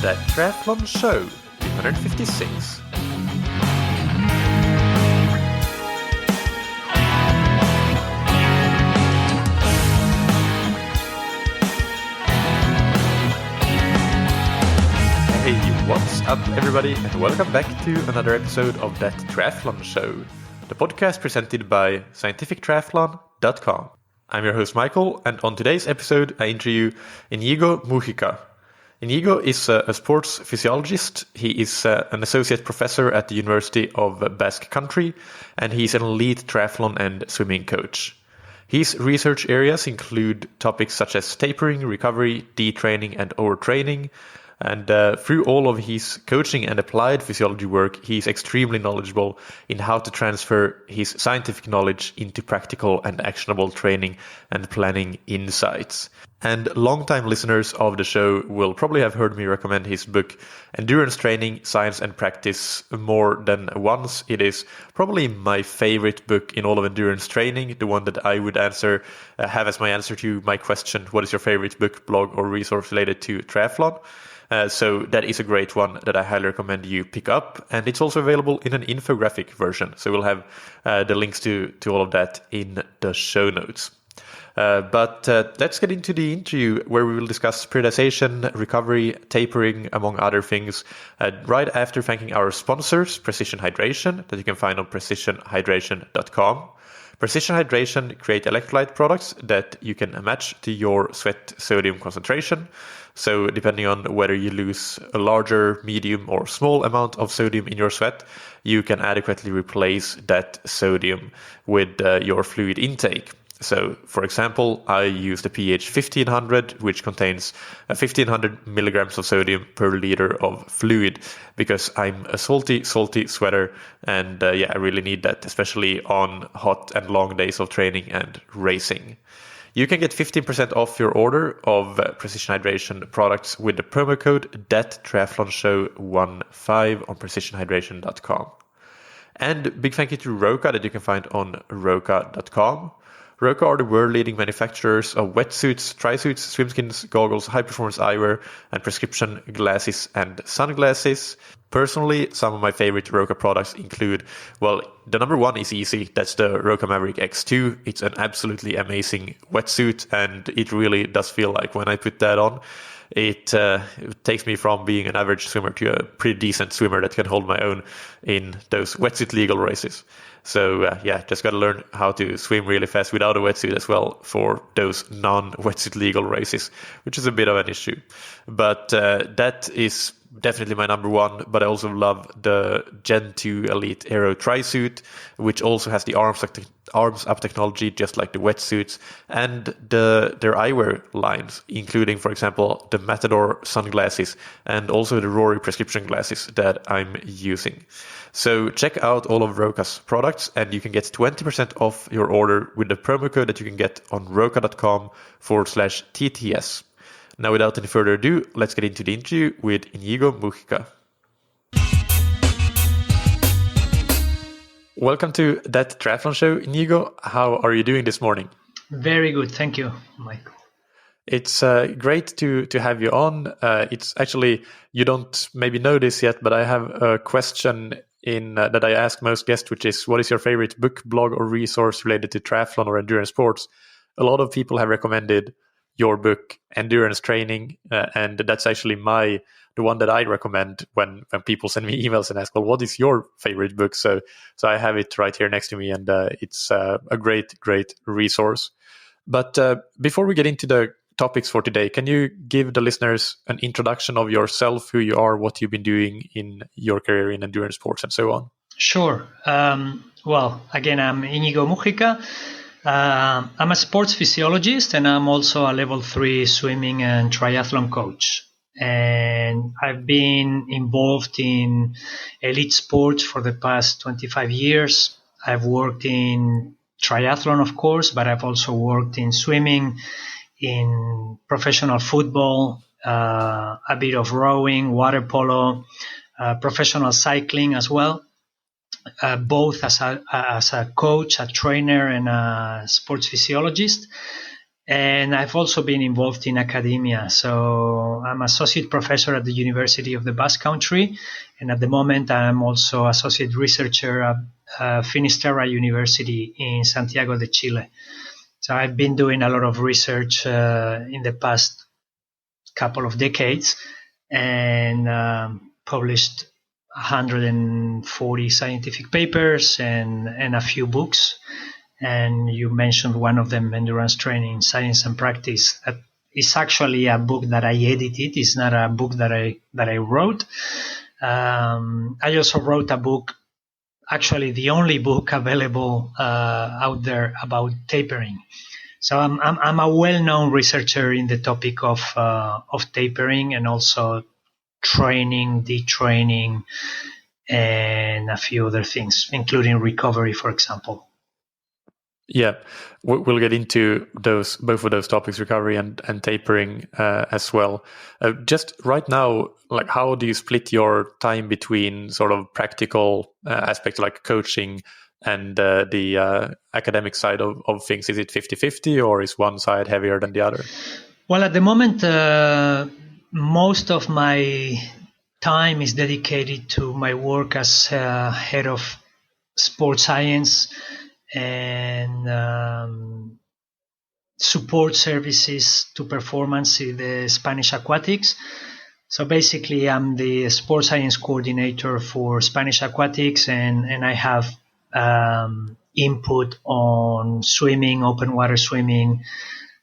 The Triathlon Show, 256. Hey, what's up everybody, and welcome back to another episode of That Triathlon Show, the podcast presented by scientifictriathlon.com. I'm your host Michael, and on today's episode I interview Iñigo Mujika. Iñigo is a sports physiologist. He is an associate professor at the University of Basque Country, and he's an elite triathlon and swimming coach. His research areas include topics such as tapering, recovery, detraining, and overtraining. And through all of his coaching and applied physiology work, he's extremely knowledgeable in how to transfer his scientific knowledge into practical and actionable training and planning insights. And longtime listeners of the show will probably have heard me recommend his book, Endurance Training, Science and Practice, more than once. It is probably my favorite book in all of endurance training, the one that I would have as my answer to my question, what is your favorite book, blog, or resource related to triathlon? So that is a great one that I highly recommend you pick up. And it's also available in an infographic version. So we'll have the links to all of that in the show notes. But let's get into the interview where we will discuss periodization, recovery, tapering, among other things, right after thanking our sponsors, Precision Hydration, that you can find on precisionhydration.com. Precision Hydration create electrolyte products that you can match to your sweat sodium concentration. So depending on whether you lose a larger, medium, or small amount of sodium in your sweat, you can adequately replace that sodium with your fluid intake. So, for example, I use the pH 1500, which contains 1500 milligrams of sodium per liter of fluid, because I'm a salty sweater, and I really need that, especially on hot and long days of training and racing. You can get 15% off your order of Precision Hydration products with the promo code THATTriathlonshow15 on precisionhydration.com. And big thank you to Roka that you can find on roka.com. Roka are the world-leading manufacturers of wetsuits, tri-suits, swimskins, goggles, high-performance eyewear, and prescription glasses and sunglasses. Personally, some of my favorite Roka products include, the number one is easy. That's the Roka Maverick X2. It's an absolutely amazing wetsuit, and it really does feel like when I put that on, it takes me from being an average swimmer to a pretty decent swimmer that can hold my own in those wetsuit legal races. So just got to learn how to swim really fast without a wetsuit as well for those non-wetsuit legal races, which is a bit of an issue. But that is definitely my number one. But I also love the Gen 2 Elite Aero Tri-Suit, which also has the arms up technology, just like the wetsuits, and their eyewear lines, including, for example, the Matador sunglasses and also the Rory prescription glasses that I'm using. So check out all of Roka's products, and you can get 20% off your order with the promo code that you can get on roka.com/TTS. Now, without any further ado, let's get into the interview with Iñigo Mujika. Welcome to That Triathlon Show, Iñigo. How are you doing this morning? Very good. Thank you, Michael. It's great to have you on. It's actually, you don't maybe know this yet, but I have a question that I ask most guests, which is, what is your favorite book, blog, or resource related to triathlon or endurance sports? A lot of people have recommended your book, Endurance Training, and that's actually the one that I recommend when people send me emails and ask, what is your favorite book? So I have it right here next to me, and it's a great resource. But before we get into the topics for today, can you give the listeners an introduction of yourself, who you are, what you've been doing in your career in endurance sports, and so on? Sure. Again, I'm Iñigo Mujika. I'm a sports physiologist, and I'm also a level 3 swimming and triathlon coach. And I've been involved in elite sports for the past 25 years. I've worked in triathlon, of course, but I've also worked in swimming, in professional football, a bit of rowing, water polo, professional cycling as well. Both as a coach, a trainer, and a sports physiologist. And I've also been involved in academia. So I'm associate professor at the University of the Basque Country. And at the moment, I'm also associate researcher at Finisterra University in Santiago de Chile. So I've been doing a lot of research in the past couple of decades and published 140 scientific papers and a few books. And you mentioned one of them, Endurance Training, Science and Practice. That is actually a book that I edited. It's not a book that I wrote. I also wrote a book, actually the only book available out there about tapering. So I'm a well-known researcher in the topic of tapering and also training, detraining, and a few other things, including recovery, for example. Yeah, we'll get into both of those topics, recovery and tapering as well. Just right now, like, how do you split your time between sort of practical aspects like coaching and the academic side of things? Is it 50-50 or is one side heavier than the other? Well, at the moment, most of my time is dedicated to my work as head of sports science and support services to performance in the Spanish aquatics. So basically, I'm the sports science coordinator for Spanish aquatics, and I have input on swimming, open water swimming,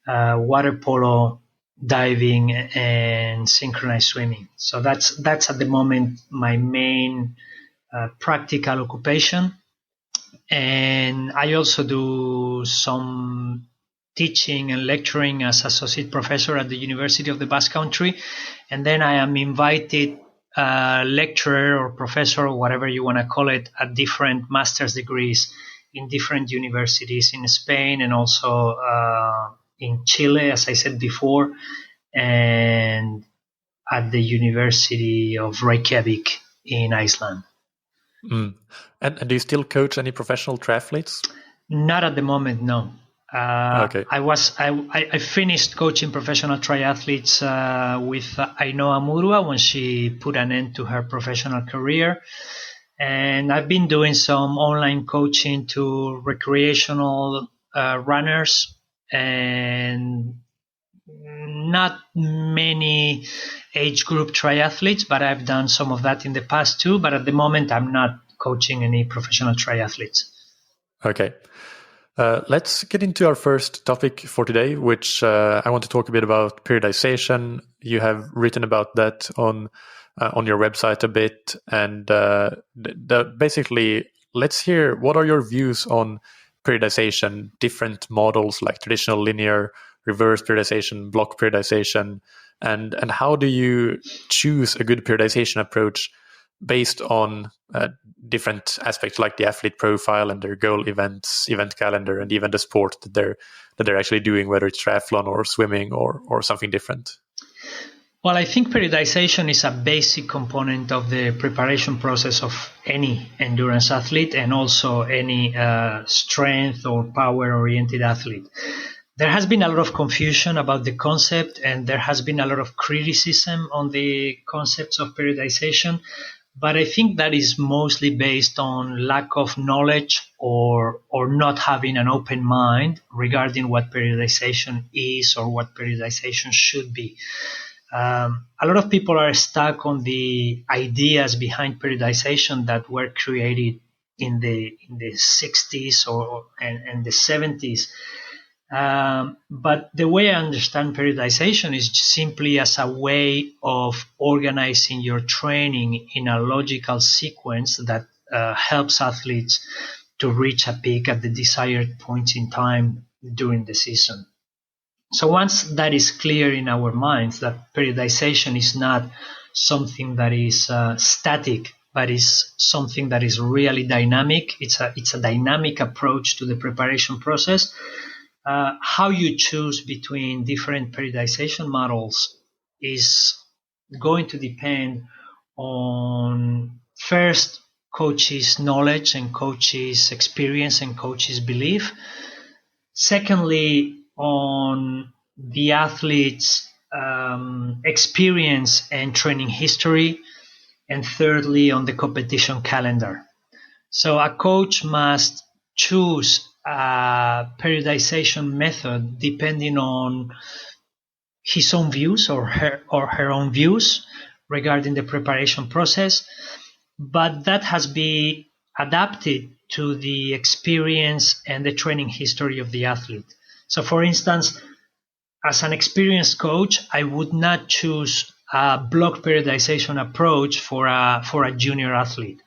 water polo, diving, and synchronized swimming. So that's at the moment my main practical occupation. And I also do some teaching and lecturing as associate professor at the University of the Basque Country. And then I am invited lecturer or professor, or whatever you want to call it, at different master's degrees in different universities in Spain and also in Chile, as I said before, and at the University of Reykjavik in Iceland. Mm. And do you still coach any professional triathletes? Not at the moment, no. Okay. I finished coaching professional triathletes with Ainhoa Murua when she put an end to her professional career. And I've been doing some online coaching to recreational runners and not many age group triathletes, but I've done some of that in the past too. But at the moment, I'm not coaching any professional triathletes. Okay. Let's get into our first topic for today, which I want to talk a bit about periodization. You have written about that on your website a bit, and basically, let's hear what are your views on periodization, different models like traditional linear, reverse periodization, block periodization, and how do you choose a good periodization approach based on different aspects like the athlete profile and their goal events, event calendar, and even the sport that they're actually doing, whether it's triathlon or swimming or something different? Well, I think periodization is a basic component of the preparation process of any endurance athlete and also any strength or power-oriented athlete. There has been a lot of confusion about the concept, and there has been a lot of criticism on the concepts of periodization. But I think that is mostly based on lack of knowledge or not having an open mind regarding what periodization is or what periodization should be. A lot of people are stuck on the ideas behind periodization that were created in the 60s and the 70s. But the way I understand periodization is simply as a way of organizing your training in a logical sequence that helps athletes to reach a peak at the desired point in time during the season. So once that is clear in our minds, that periodization is not something that is static, but is something that is really dynamic. It's a dynamic approach to the preparation process. How you choose between different periodization models is going to depend on first coaches' knowledge and coaches' experience and coaches' belief. Secondly, on the athlete's experience and training history, and thirdly, on the competition calendar. So a coach must choose a periodization method depending on his own views or her own views regarding the preparation process, but that has been adapted to the experience and the training history of the athlete. So for instance, as an experienced coach, I would not choose a block periodization approach for a junior athlete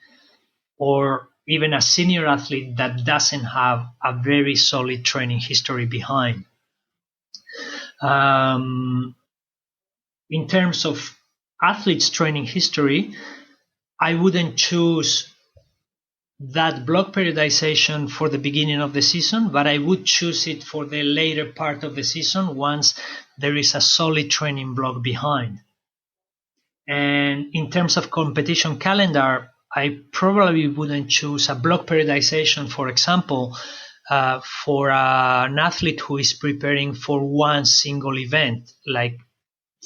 or even a senior athlete that doesn't have a very solid training history behind. In terms of athletes' training history, I wouldn't choose that block periodization for the beginning of the season, but I would choose it for the later part of the season once there is a solid training block behind. And in terms of competition calendar, I probably wouldn't choose a block periodization, for example, for an athlete who is preparing for one single event, like,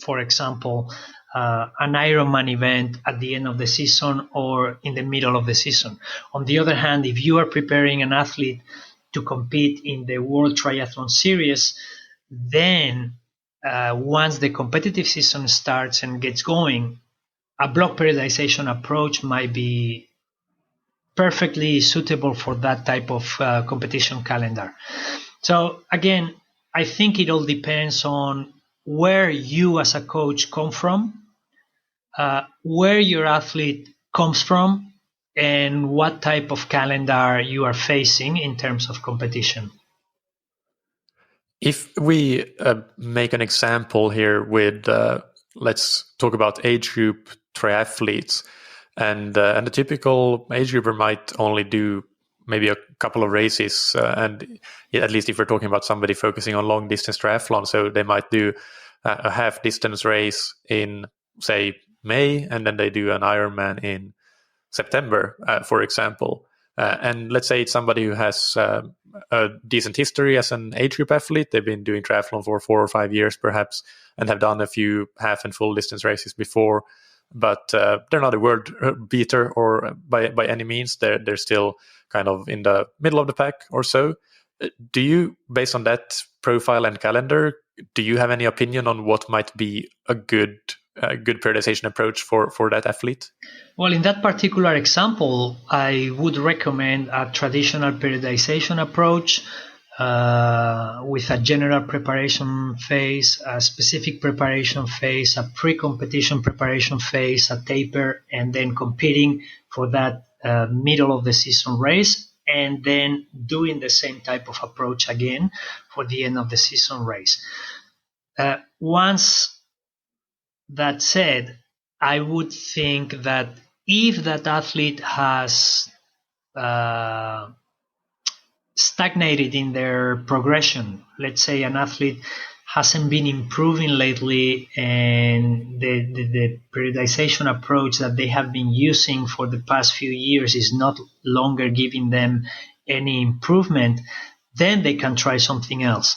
for example, an Ironman event at the end of the season or in the middle of the season. On the other hand, if you are preparing an athlete to compete in the World Triathlon Series, then once the competitive season starts and gets going, a block periodization approach might be perfectly suitable for that type of competition calendar. So again, I think it all depends on where you as a coach come from, where your athlete comes from, and what type of calendar you are facing in terms of competition. If we make an example here with, let's talk about age group triathletes, and the typical age grouper might only do maybe a couple of races, and at least if we're talking about somebody focusing on long distance triathlon, so they might do a half distance race in, say, May, and then they do an Ironman in September, for example. And let's say it's somebody who has a decent history as an age group athlete. They've been doing triathlon for 4 or 5 years, perhaps, and have done a few half and full distance races before. But they're not a world beater or by any means. They're still kind of in the middle of the pack or so. Do you, based on that profile and calendar, do you have any opinion on what might be a good periodization approach for that athlete? Well, in that particular example, I would recommend a traditional periodization approach with a general preparation phase, a specific preparation phase, a pre-competition preparation phase, a taper, and then competing for that middle of the season race, and then doing the same type of approach again for the end of the season race. Once that said, I would think that if that athlete has stagnated in their progression, let's say an athlete hasn't been improving lately and the periodization approach that they have been using for the past few years is not longer giving them any improvement, then they can try something else.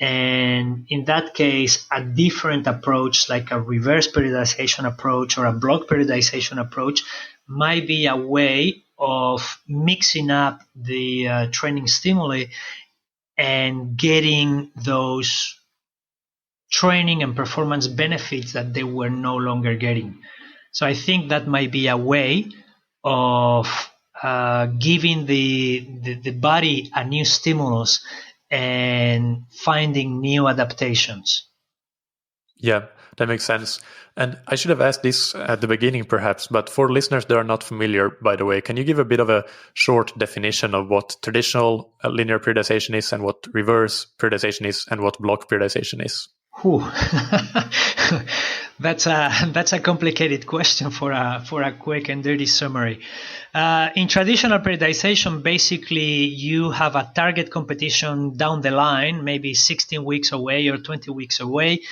And in that case, a different approach, like a reverse periodization approach or a block periodization approach, might be a way of mixing up the training stimuli and getting those training and performance benefits that they were no longer getting. So I think that might be a way of giving the body a new stimulus and finding new adaptations. Yeah, that makes sense. And I should have asked this at the beginning, perhaps, but for listeners that are not familiar, by the way, can you give a bit of a short definition of what traditional linear periodization is and what reverse periodization is and what block periodization is? That's a complicated question for a quick and dirty summary. In traditional periodization, basically you have a target competition down the line, maybe 16 weeks away or 20 weeks away.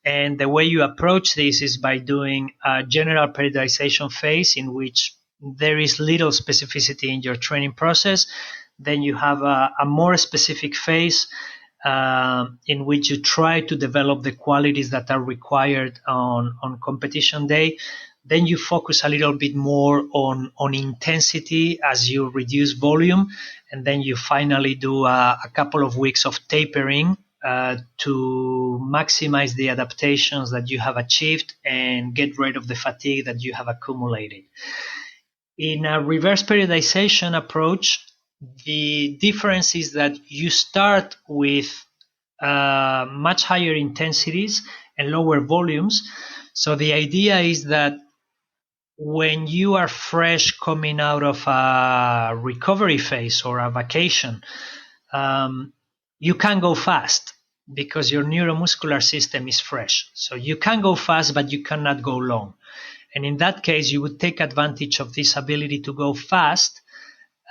And the way you approach this is by doing a general periodization phase in which there is little specificity in your training process. Then you have a more specific phase in which you try to develop the qualities that are required on competition day. Then you focus a little bit more on intensity as you reduce volume. And then you finally do a couple of weeks of tapering to maximize the adaptations that you have achieved and get rid of the fatigue that you have accumulated. In a reverse periodization approach, the difference is that you start with much higher intensities and lower volumes. So the idea is that when you are fresh coming out of a recovery phase or a vacation, you can go fast because your neuromuscular system is fresh. So you can go fast, but you cannot go long. And in that case, you would take advantage of this ability to go fast.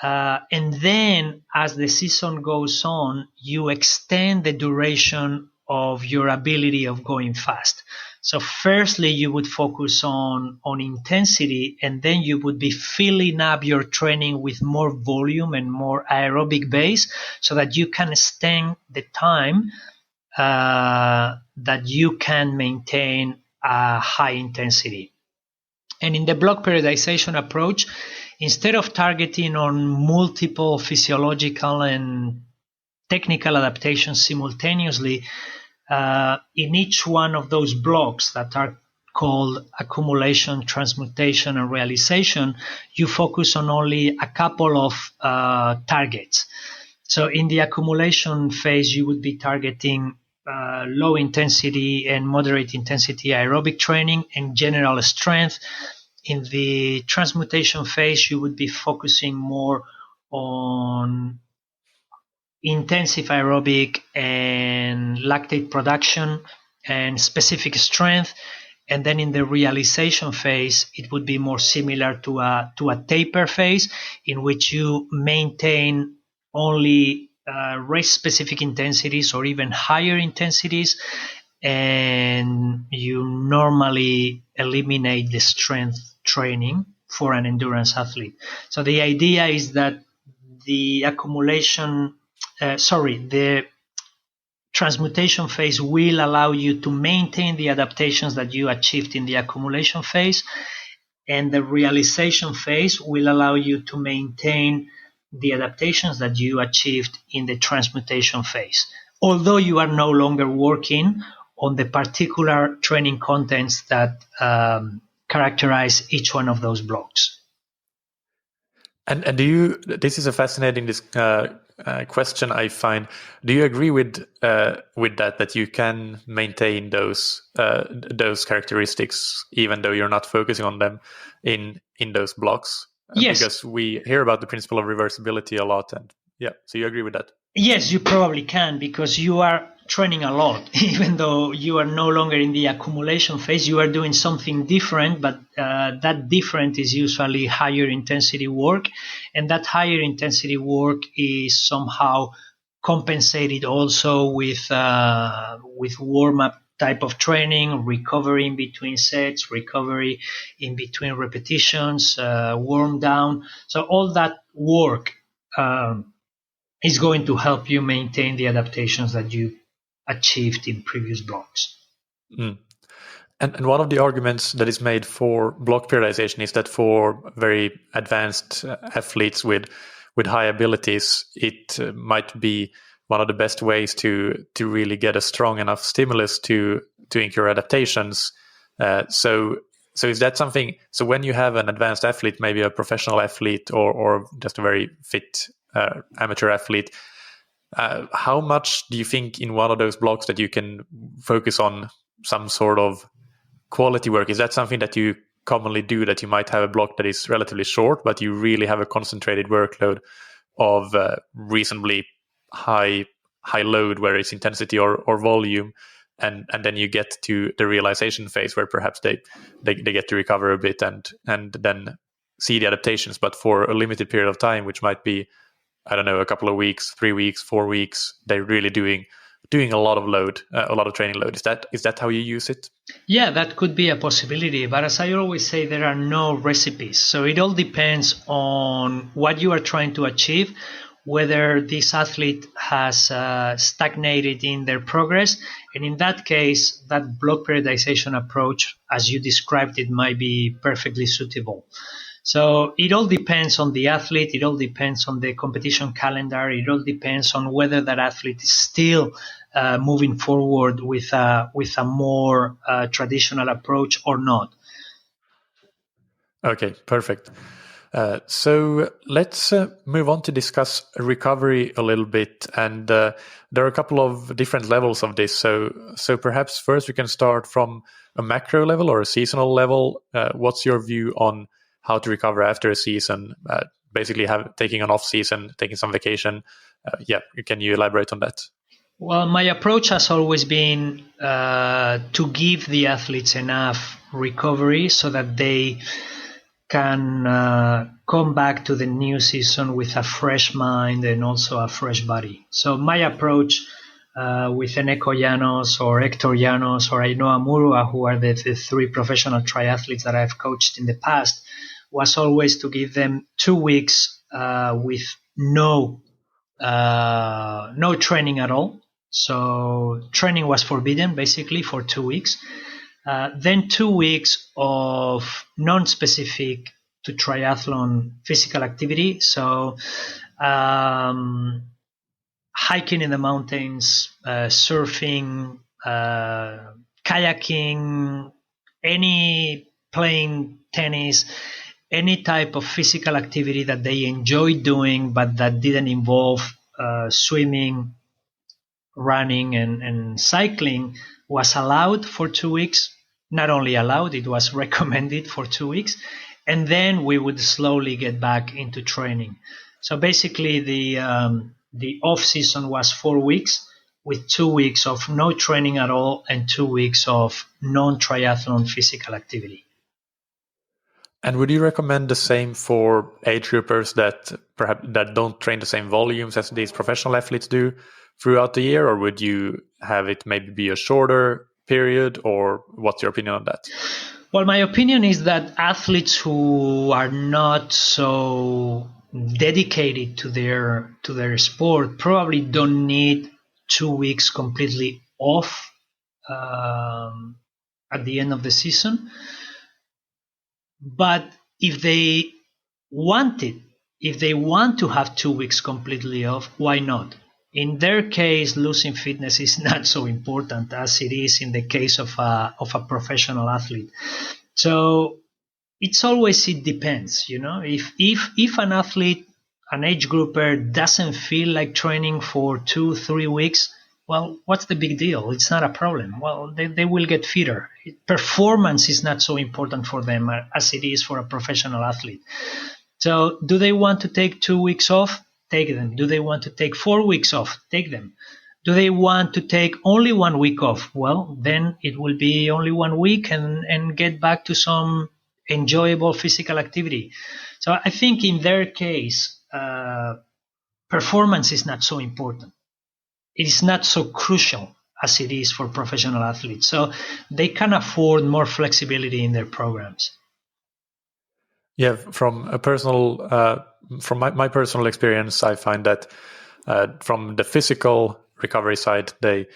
And then as the season goes on, you extend the duration of your ability of going fast. So firstly, you would focus on intensity, and then you would be filling up your training with more volume and more aerobic base so that you can extend the time that you can maintain a high intensity. And in the block periodization approach, instead of targeting on multiple physiological and technical adaptations simultaneously, in each one of those blocks that are called accumulation, transmutation, and realization, you focus on only a couple of targets. So in the accumulation phase, you would be targeting low intensity and moderate intensity aerobic training and general strength. In the transmutation phase, you would be focusing more on intensive aerobic and lactate production and specific strength. And then in the realization phase, it would be more similar to a taper phase, in which you maintain only race-specific intensities or even higher intensities, and you normally eliminate the strength training for an endurance athlete. So the idea is that the the transmutation phase will allow you to maintain the adaptations that you achieved in the accumulation phase, and the realization phase will allow you to maintain the adaptations that you achieved in the transmutation phase, although you are no longer working on the particular training contents that characterize each one of those blocks. And this is a fascinating question, I find. Do you agree with that you can maintain those characteristics even though you're not focusing on them in those blocks? Yes. Because we hear about the principle of reversibility a lot, and so you agree with that? Yes, you probably can, because you are training a lot. Even though you are no longer in the accumulation phase, you are doing something different, but that different is usually higher intensity work, and that higher intensity work is somehow compensated also with warm-up type of training, recovery in between sets, recovery in between repetitions, warm down. So all that work is going to help you maintain the adaptations that you achieved in previous blocks. Mm. And one of the arguments that is made for block periodization is that for very advanced athletes with high abilities, it might be one of the best ways to really get a strong enough stimulus to incur adaptations. So is that something? So when you have an advanced athlete, maybe a professional athlete or just a very fit amateur athlete, how much do you think in one of those blocks that you can focus on some sort of quality work? Is that something that you commonly do, that you might have a block that is relatively short, but you really have a concentrated workload of reasonably high load, where it's intensity or volume, and then you get to the realization phase where perhaps they get to recover a bit and then see the adaptations, but for a limited period of time, which might be, I don't know, a couple of weeks, 3 weeks, 4 weeks, they're really doing a lot of load, a lot of training load. Is that how you use it? Yeah, that could be a possibility. But as I always say, there are no recipes. So it all depends on what you are trying to achieve, whether this athlete has stagnated in their progress. And in that case, that block periodization approach, as you described it, might be perfectly suitable. So it all depends on the athlete. It all depends on the competition calendar. It all depends on whether that athlete is still moving forward with a more traditional approach or not. Okay, perfect. So let's move on to discuss recovery a little bit. And there are a couple of different levels of this. So perhaps first we can start from a macro level or a seasonal level. What's your view on how to recover after a season? Basically, taking an off season, taking some vacation. Can you elaborate on that? Well, my approach has always been to give the athletes enough recovery so that they can come back to the new season with a fresh mind and also a fresh body. So my approach with Eneko Llanos or Hector Llanos or Ainhoa Murua, who are the three professional triathletes that I've coached in the past, was always to give them 2 weeks with no training at all. So training was forbidden basically for 2 weeks. Then 2 weeks of non-specific to triathlon physical activity. So hiking in the mountains, surfing, kayaking, playing tennis, any type of physical activity that they enjoyed doing but that didn't involve swimming, running, and cycling was allowed for 2 weeks. Not only allowed, it was recommended for 2 weeks. And then we would slowly get back into training. So basically the off season was 4 weeks with 2 weeks of no training at all and 2 weeks of non-triathlon physical activity. And would you recommend the same for age groupers that perhaps that don't train the same volumes as these professional athletes do throughout the year, or would you have it maybe be a shorter period, or what's your opinion on that? Well, my opinion is that athletes who are not so dedicated to their sport probably don't need 2 weeks completely off at the end of the season. But if they want to have 2 weeks completely off, why not? In their case, losing fitness is not so important as it is in the case of a professional athlete. So it depends, if an athlete, an age grouper doesn't feel like training for 2-3 weeks, well, what's the big deal? It's not a problem. Well, they will get fitter. Performance is not so important for them as it is for a professional athlete. So do they want to take 2 weeks off? Take them. Do they want to take 4 weeks off? Take them. Do they want to take only 1 week off? Well, then it will be only 1 week and get back to some enjoyable physical activity. So I think in their case, performance is not so important. It is not so crucial as it is for professional athletes. So they can afford more flexibility in their programs. Yeah, from my personal experience, I find that from the physical recovery side, they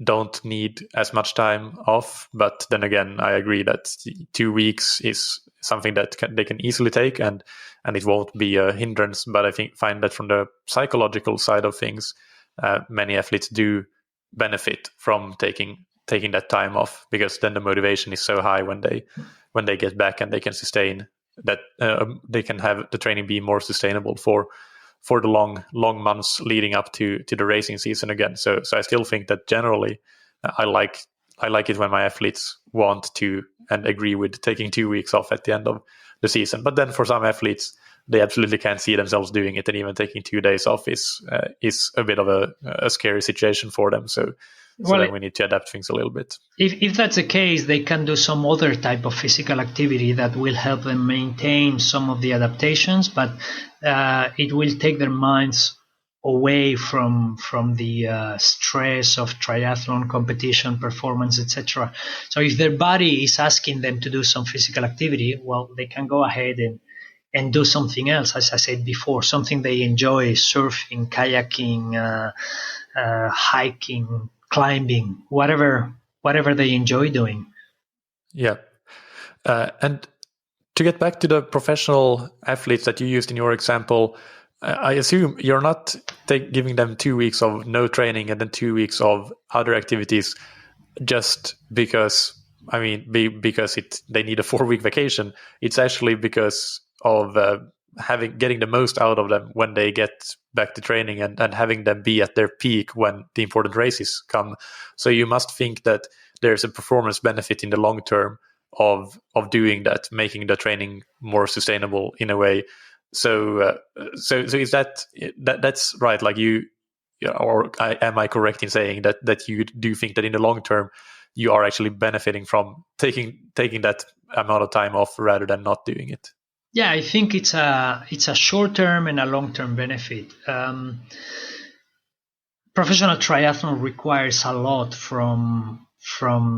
don't need as much time off. But then again, I agree that 2 weeks is something that they can easily take, and it won't be a hindrance. But I find that from the psychological side of things, many athletes do benefit from taking that time off, because then the motivation is so high when they get back and they can sustain that. They can have the training be more sustainable for the long months leading up to the racing season again. So I still think that generally I like it when my athletes want to and agree with taking 2 weeks off at the end of the season. But then for some athletes, they absolutely can't see themselves doing it, and even taking 2 days off is a bit of a scary situation for them. So then we need to adapt things a little bit. If that's the case, they can do some other type of physical activity that will help them maintain some of the adaptations, but it will take their minds away from the stress of triathlon competition, performance, etc. So if their body is asking them to do some physical activity, well, they can go ahead and do something else, as I said before, something they enjoy: surfing, kayaking, hiking, climbing, whatever they enjoy doing. Yeah. And to get back to the professional athletes that you used in your example, I assume you're not giving them 2 weeks of no training and then 2 weeks of other activities just because, because they need a 4-week vacation. It's actually because of getting the most out of them when they get back to training and having them be at their peak when the important races come. So you must think that there's a performance benefit in the long term of doing that, making the training more sustainable in a way. So is that's right? Like am I correct in saying that you do think that in the long term you are actually benefiting from taking that amount of time off rather than not doing it? Yeah, I think it's a short-term and a long-term benefit. Professional triathlon requires a lot from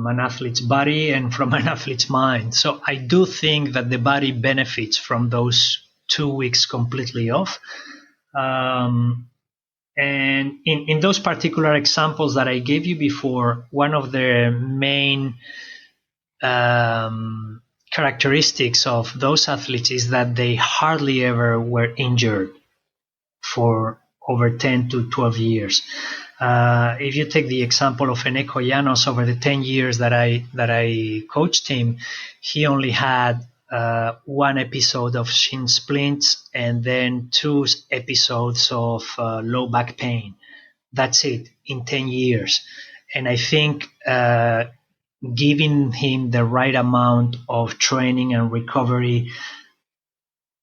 an athlete's body and from an athlete's mind. So I do think that the body benefits from those 2 weeks completely off. And in those particular examples that I gave you before, one of the main characteristics of those athletes is that they hardly ever were injured for over 10 to 12 years. If you take the example of Eneko Llanos, over the 10 years that I coached him, he only had 1 episode of shin splints and then 2 episodes of low back pain. That's it in 10 years. And I think giving him the right amount of training and recovery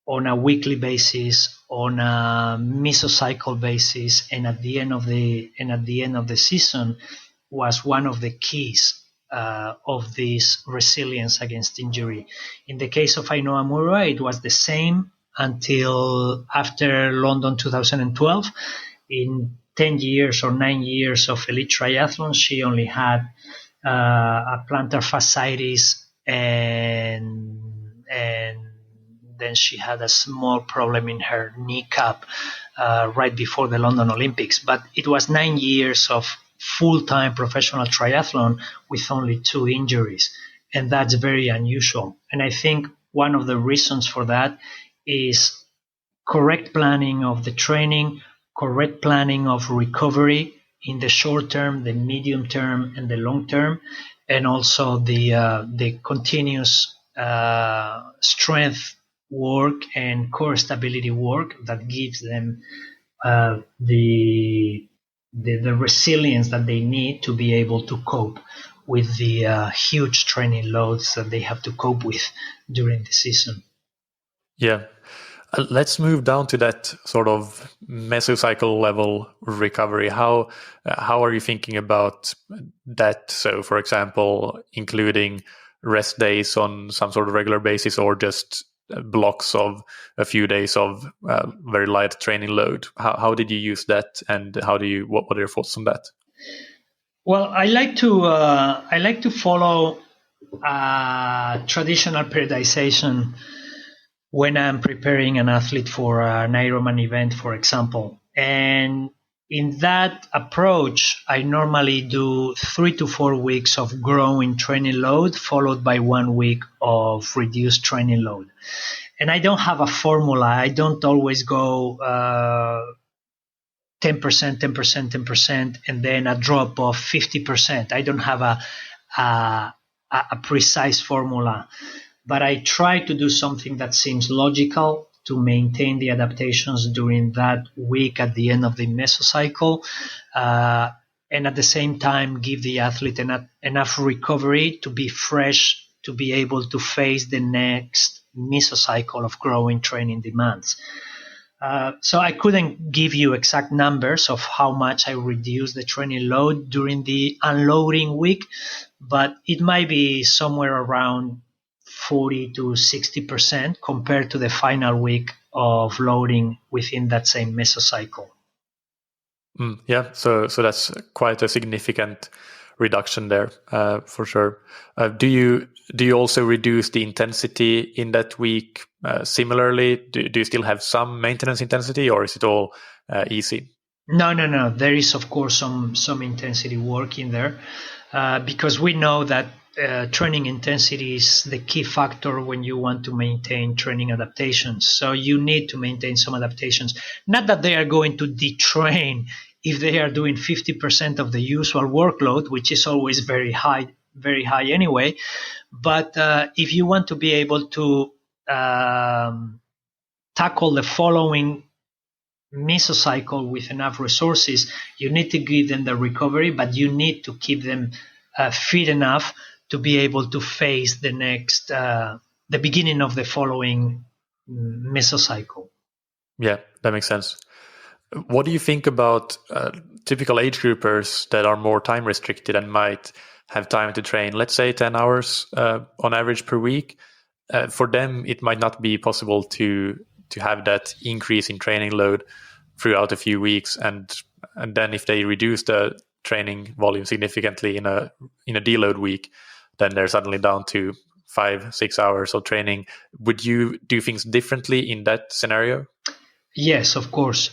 on a weekly basis, on a mesocycle basis, and at the end of the season was one of the keys of this resilience against injury. In the case of Ainhoa Murua, it was the same until after London 2012. In 10 years or 9 years of elite triathlon, she only had a plantar fasciitis and then she had a small problem in her kneecap right before the London Olympics. But it was 9 years of full-time professional triathlon with only 2 injuries. And that's very unusual. And I think one of the reasons for that is correct planning of the training, correct planning of recovery in the short term, the medium term, and the long term, and also the continuous strength work and core stability work that gives them the resilience that they need to be able to cope with the huge training loads that they have to cope with during the season. Yeah. Let's move down to that sort of mesocycle level recovery. How are you thinking about that? So, for example, including rest days on some sort of regular basis, or just blocks of a few days of very light training load. How did you use that, and what are your thoughts on that? Well, I like to follow traditional periodization when I'm preparing an athlete for an Ironman event, for example. And in that approach, I normally do 3 to 4 weeks of growing training load, followed by 1 week of reduced training load. And I don't have a formula. I don't always go 10%, 10%, 10%, and then a drop of 50%. I don't have a precise formula. But I try to do something that seems logical to maintain the adaptations during that week at the end of the mesocycle, and at the same time give the athlete enough recovery to be fresh, to be able to face the next mesocycle of growing training demands. So I couldn't give you exact numbers of how much I reduce the training load during the unloading week, but it might be somewhere around 40 to 60% compared to the final week of loading within that same mesocycle. Yeah, so that's quite a significant reduction there, for sure. Do you also reduce the intensity in that week similarly? Do you still have some maintenance intensity, or is it all easy? No. There is, of course, some intensity work in there, because we know that training intensity is the key factor when you want to maintain training adaptations. So you need to maintain some adaptations. Not that they are going to detrain if they are doing 50% of the usual workload, which is always very high anyway. But if you want to be able to tackle the following mesocycle with enough resources, you need to give them the recovery, but you need to keep them fit enough to be able to face the next, the beginning of the following mesocycle. Yeah, that makes sense. What do you think about typical age groupers that are more time restricted and might have time to train, let's say 10 hours on average per week? For them, it might not be possible to have that increase in training load throughout a few weeks, and then if they reduce the training volume significantly in a deload week, then they're suddenly down to 5-6 hours of training. Would you do things differently in that scenario? Yes, of course.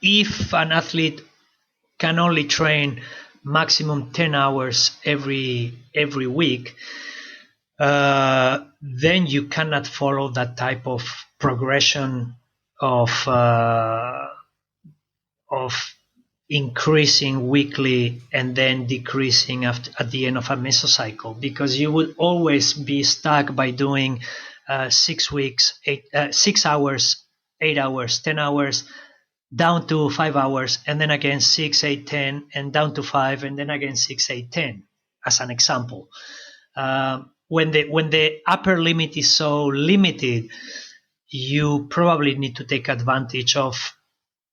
If an athlete can only train maximum 10 hours every week, then you cannot follow that type of progression of increasing weekly and then decreasing at the end of a mesocycle, because you would always be stuck by doing 6 hours, 8 hours, 10 hours, down to 5 hours, and then again 6, 8, 10, and down to 5, and then again 6, 8, 10, as an example. When the upper limit is so limited, you probably need to take advantage of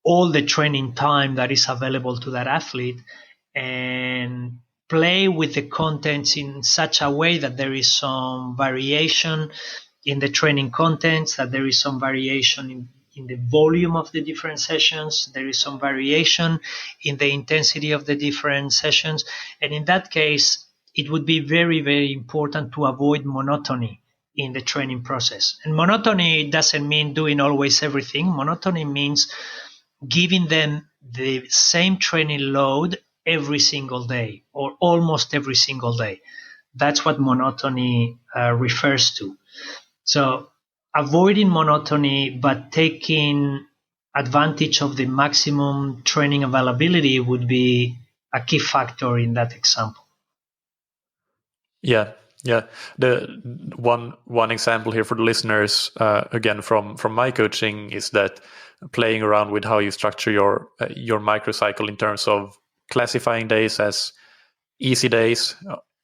all the training time that is available to that athlete and play with the contents in such a way that there is some variation in the training contents, that there is some variation in the volume of the different sessions, there is some variation in the intensity of the different sessions. And in that case, it would be very, very important to avoid monotony in the training process. And monotony doesn't mean doing always everything. Monotony means giving them the same training load every single day or almost every single day. That's what monotony refers to. So avoiding monotony but taking advantage of the maximum training availability would be a key factor in that example. Yeah. The one example here for the listeners, again from my coaching, is that playing around with how you structure your microcycle in terms of classifying days as easy days,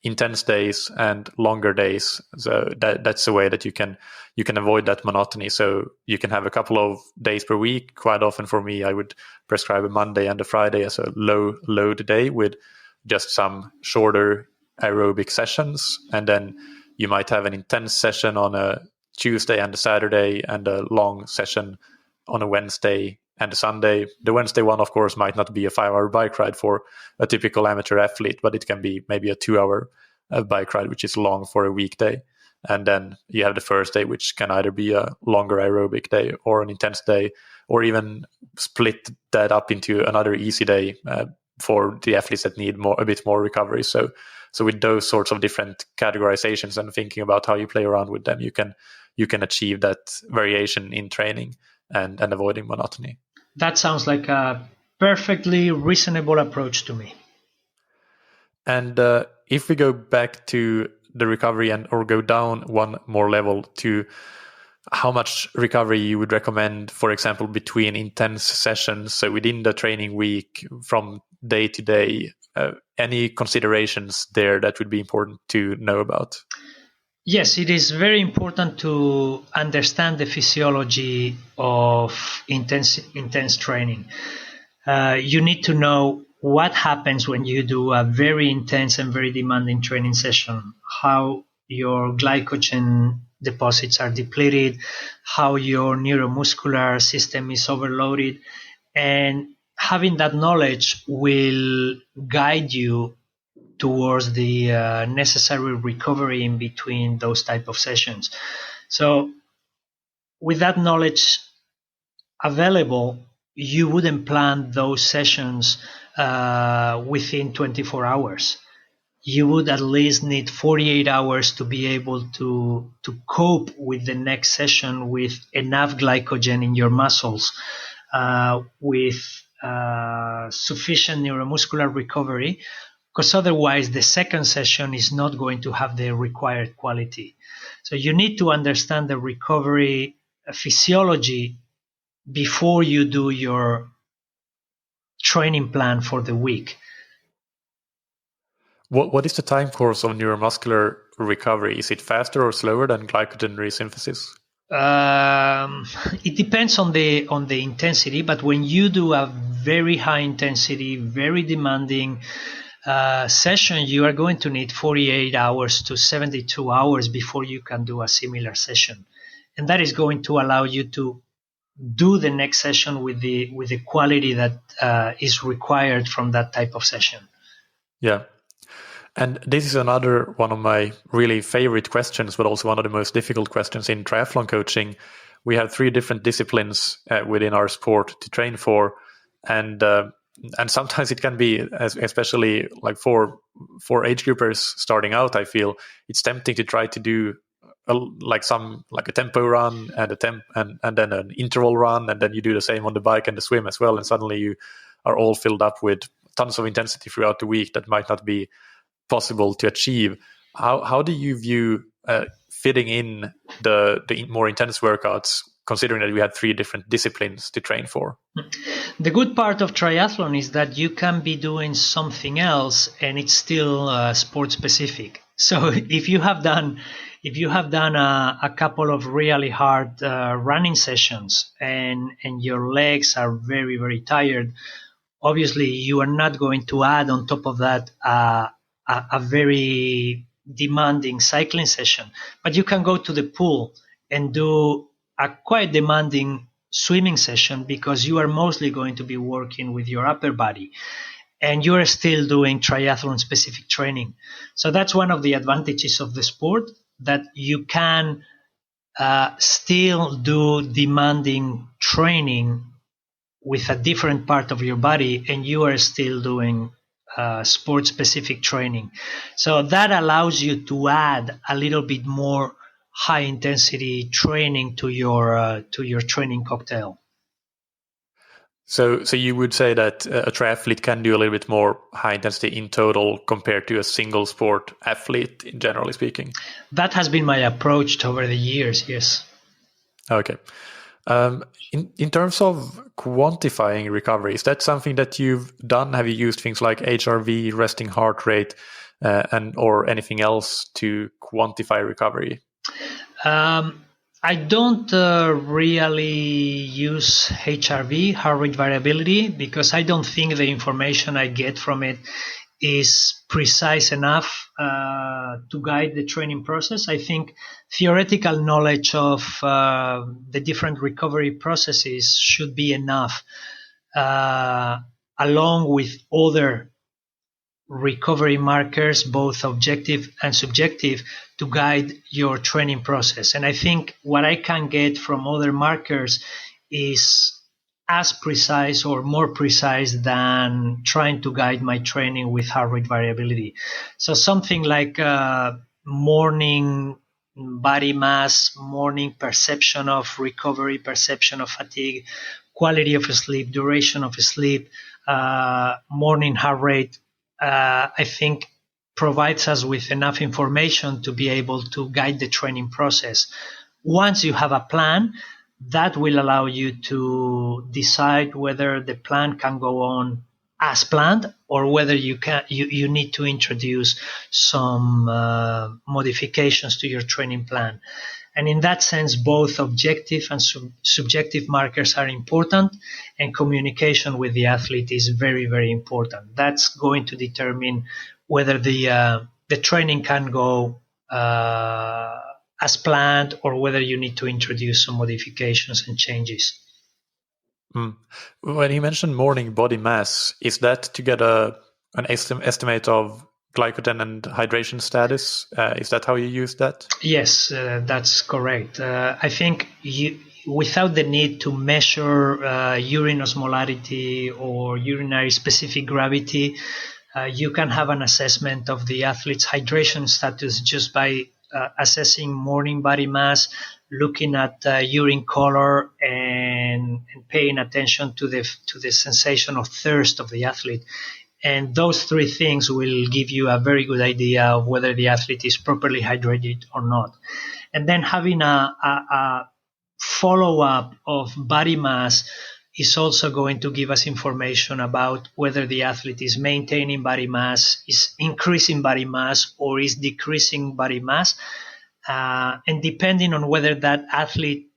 intense days, and longer days. So that's a way that you can avoid that monotony. So you can have a couple of days per week. Quite often for me, I would prescribe a Monday and a Friday as a low load day with just some shorter aerobic sessions, and then you might have an intense session on a Tuesday and a Saturday and a long session on a Wednesday and a Sunday. The Wednesday one, of course, might not be a 5-hour bike ride for a typical amateur athlete, but it can be maybe a 2-hour bike ride, which is long for a weekday. And then you have the first day, which can either be a longer aerobic day or an intense day, or even split that up into another easy day for the athletes that need a bit more recovery. So with those sorts of different categorizations and thinking about how you play around with them, you can achieve that variation in training and avoiding monotony. That sounds like a perfectly reasonable approach to me. And if we go back to the recovery or go down one more level to how much recovery you would recommend, for example, between intense sessions, so within the training week from day to day, any considerations there that would be important to know about? Yes, it is very important to understand the physiology of intense training. You need to know what happens when you do a very intense and very demanding training session, how your glycogen deposits are depleted, how your neuromuscular system is overloaded, and having that knowledge will guide you towards the necessary recovery in between those type of sessions. So with that knowledge available, you wouldn't plan those sessions within 24 hours. You would at least need 48 hours to be able to cope with the next session with enough glycogen in your muscles, with sufficient neuromuscular recovery, because otherwise the second session is not going to have the required quality. So you need to understand the recovery physiology before you do your training plan for the week. What is the time course of neuromuscular recovery? Is it faster or slower than glycogen resynthesis? It depends on the intensity, but when you do a very high intensity, very demanding session, you are going to need 48 hours to 72 hours before you can do a similar session, and that is going to allow you to do the next session with the quality that is required from that type of session. Yeah. And this is another one of my really favorite questions, but also one of the most difficult questions in triathlon coaching. We have 3 different disciplines within our sport to train for, and sometimes it can be, especially like for age groupers starting out, I feel it's tempting to try to do like a tempo run and and then an interval run, and then you do the same on the bike and the swim as well, and suddenly you are all filled up with tons of intensity throughout the week that might not be possible to achieve. How do you view fitting in the more intense workouts, considering that we had 3 different disciplines to train for? The good part of triathlon is that you can be doing something else and it's still sport specific. So if you have done a couple of really hard running sessions and your legs are very, very tired, obviously you are not going to add on top of that a very demanding cycling session, but you can go to the pool and do a quite demanding swimming session because you are mostly going to be working with your upper body and you are still doing triathlon specific training. So that's one of the advantages of the sport, that you can still do demanding training with a different part of your body and you are still doing sport-specific training. So that allows you to add a little bit more high-intensity training to your training cocktail. So you would say that a triathlete can do a little bit more high intensity in total compared to a single sport athlete, generally speaking? That has been my approach over the years, yes. Okay. In terms of quantifying recovery, is that something that you've done? Have you used things like HRV, resting heart rate, or anything else to quantify recovery? I don't really use HRV, heart rate variability, because I don't think the information I get from it is precise enough to guide the training process. I think theoretical knowledge of the different recovery processes should be enough, along with other recovery markers, both objective and subjective, to guide your training process. And I think what I can get from other markers is as precise or more precise than trying to guide my training with heart rate variability. So something like morning body mass, morning perception of recovery, perception of fatigue, quality of sleep, duration of sleep, morning heart rate, I think provides us with enough information to be able to guide the training process. Once you have a plan, that will allow you to decide whether the plan can go on as planned or whether you need to introduce some modifications to your training plan. And in that sense, both objective and subjective markers are important, and communication with the athlete is very, very important. That's going to determine whether the training can go as planned or whether you need to introduce some modifications and changes. When you mentioned morning body mass, is that to get an estimate of glycogen and hydration status. Is that how you use that? Yes, that's correct. I think without the need to measure urine osmolarity or urinary specific gravity, you can have an assessment of the athlete's hydration status just by assessing morning body mass, looking at urine color, and paying attention to the sensation of thirst of the athlete. And those three things will give you a very good idea of whether the athlete is properly hydrated or not. And then having a follow-up of body mass is also going to give us information about whether the athlete is maintaining body mass, is increasing body mass, or is decreasing body mass. And depending on whether that athlete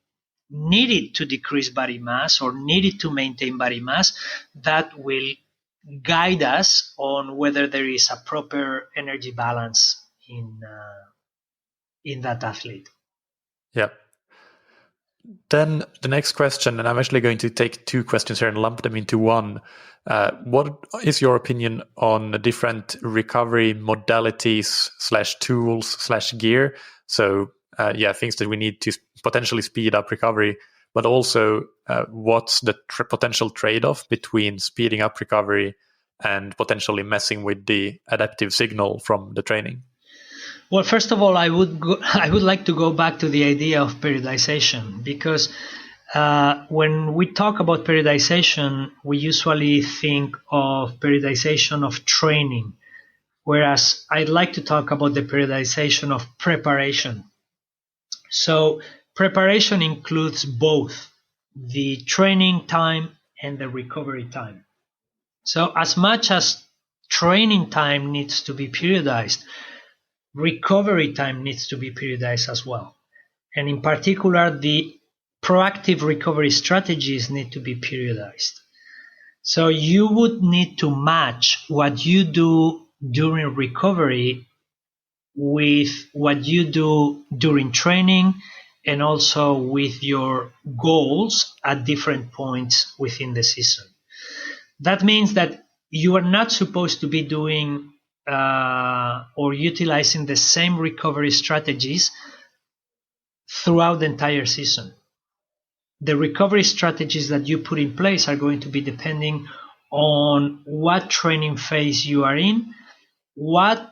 needed to decrease body mass or needed to maintain body mass, that will guide us on whether there is a proper energy balance in that athlete. Yeah. Then the next question, and I'm actually going to take two questions here and lump them into one. What is your opinion on the different recovery modalities / tools / gear? So things that we need to potentially speed up recovery, but also what's the potential trade-off between speeding up recovery and potentially messing with the adaptive signal from the training? Well, first of all, I would like to go back to the idea of periodization, because when we talk about periodization, we usually think of periodization of training, whereas I'd like to talk about the periodization of preparation. So preparation includes both the training time and the recovery time. So as much as training time needs to be periodized, recovery time needs to be periodized as well. And in particular, the proactive recovery strategies need to be periodized. So you would need to match what you do during recovery with what you do during training, and also with your goals at different points within the season. That means that you are not supposed to be doing or utilizing the same recovery strategies throughout the entire season. The recovery strategies that you put in place are going to be depending on what training phase you are in, what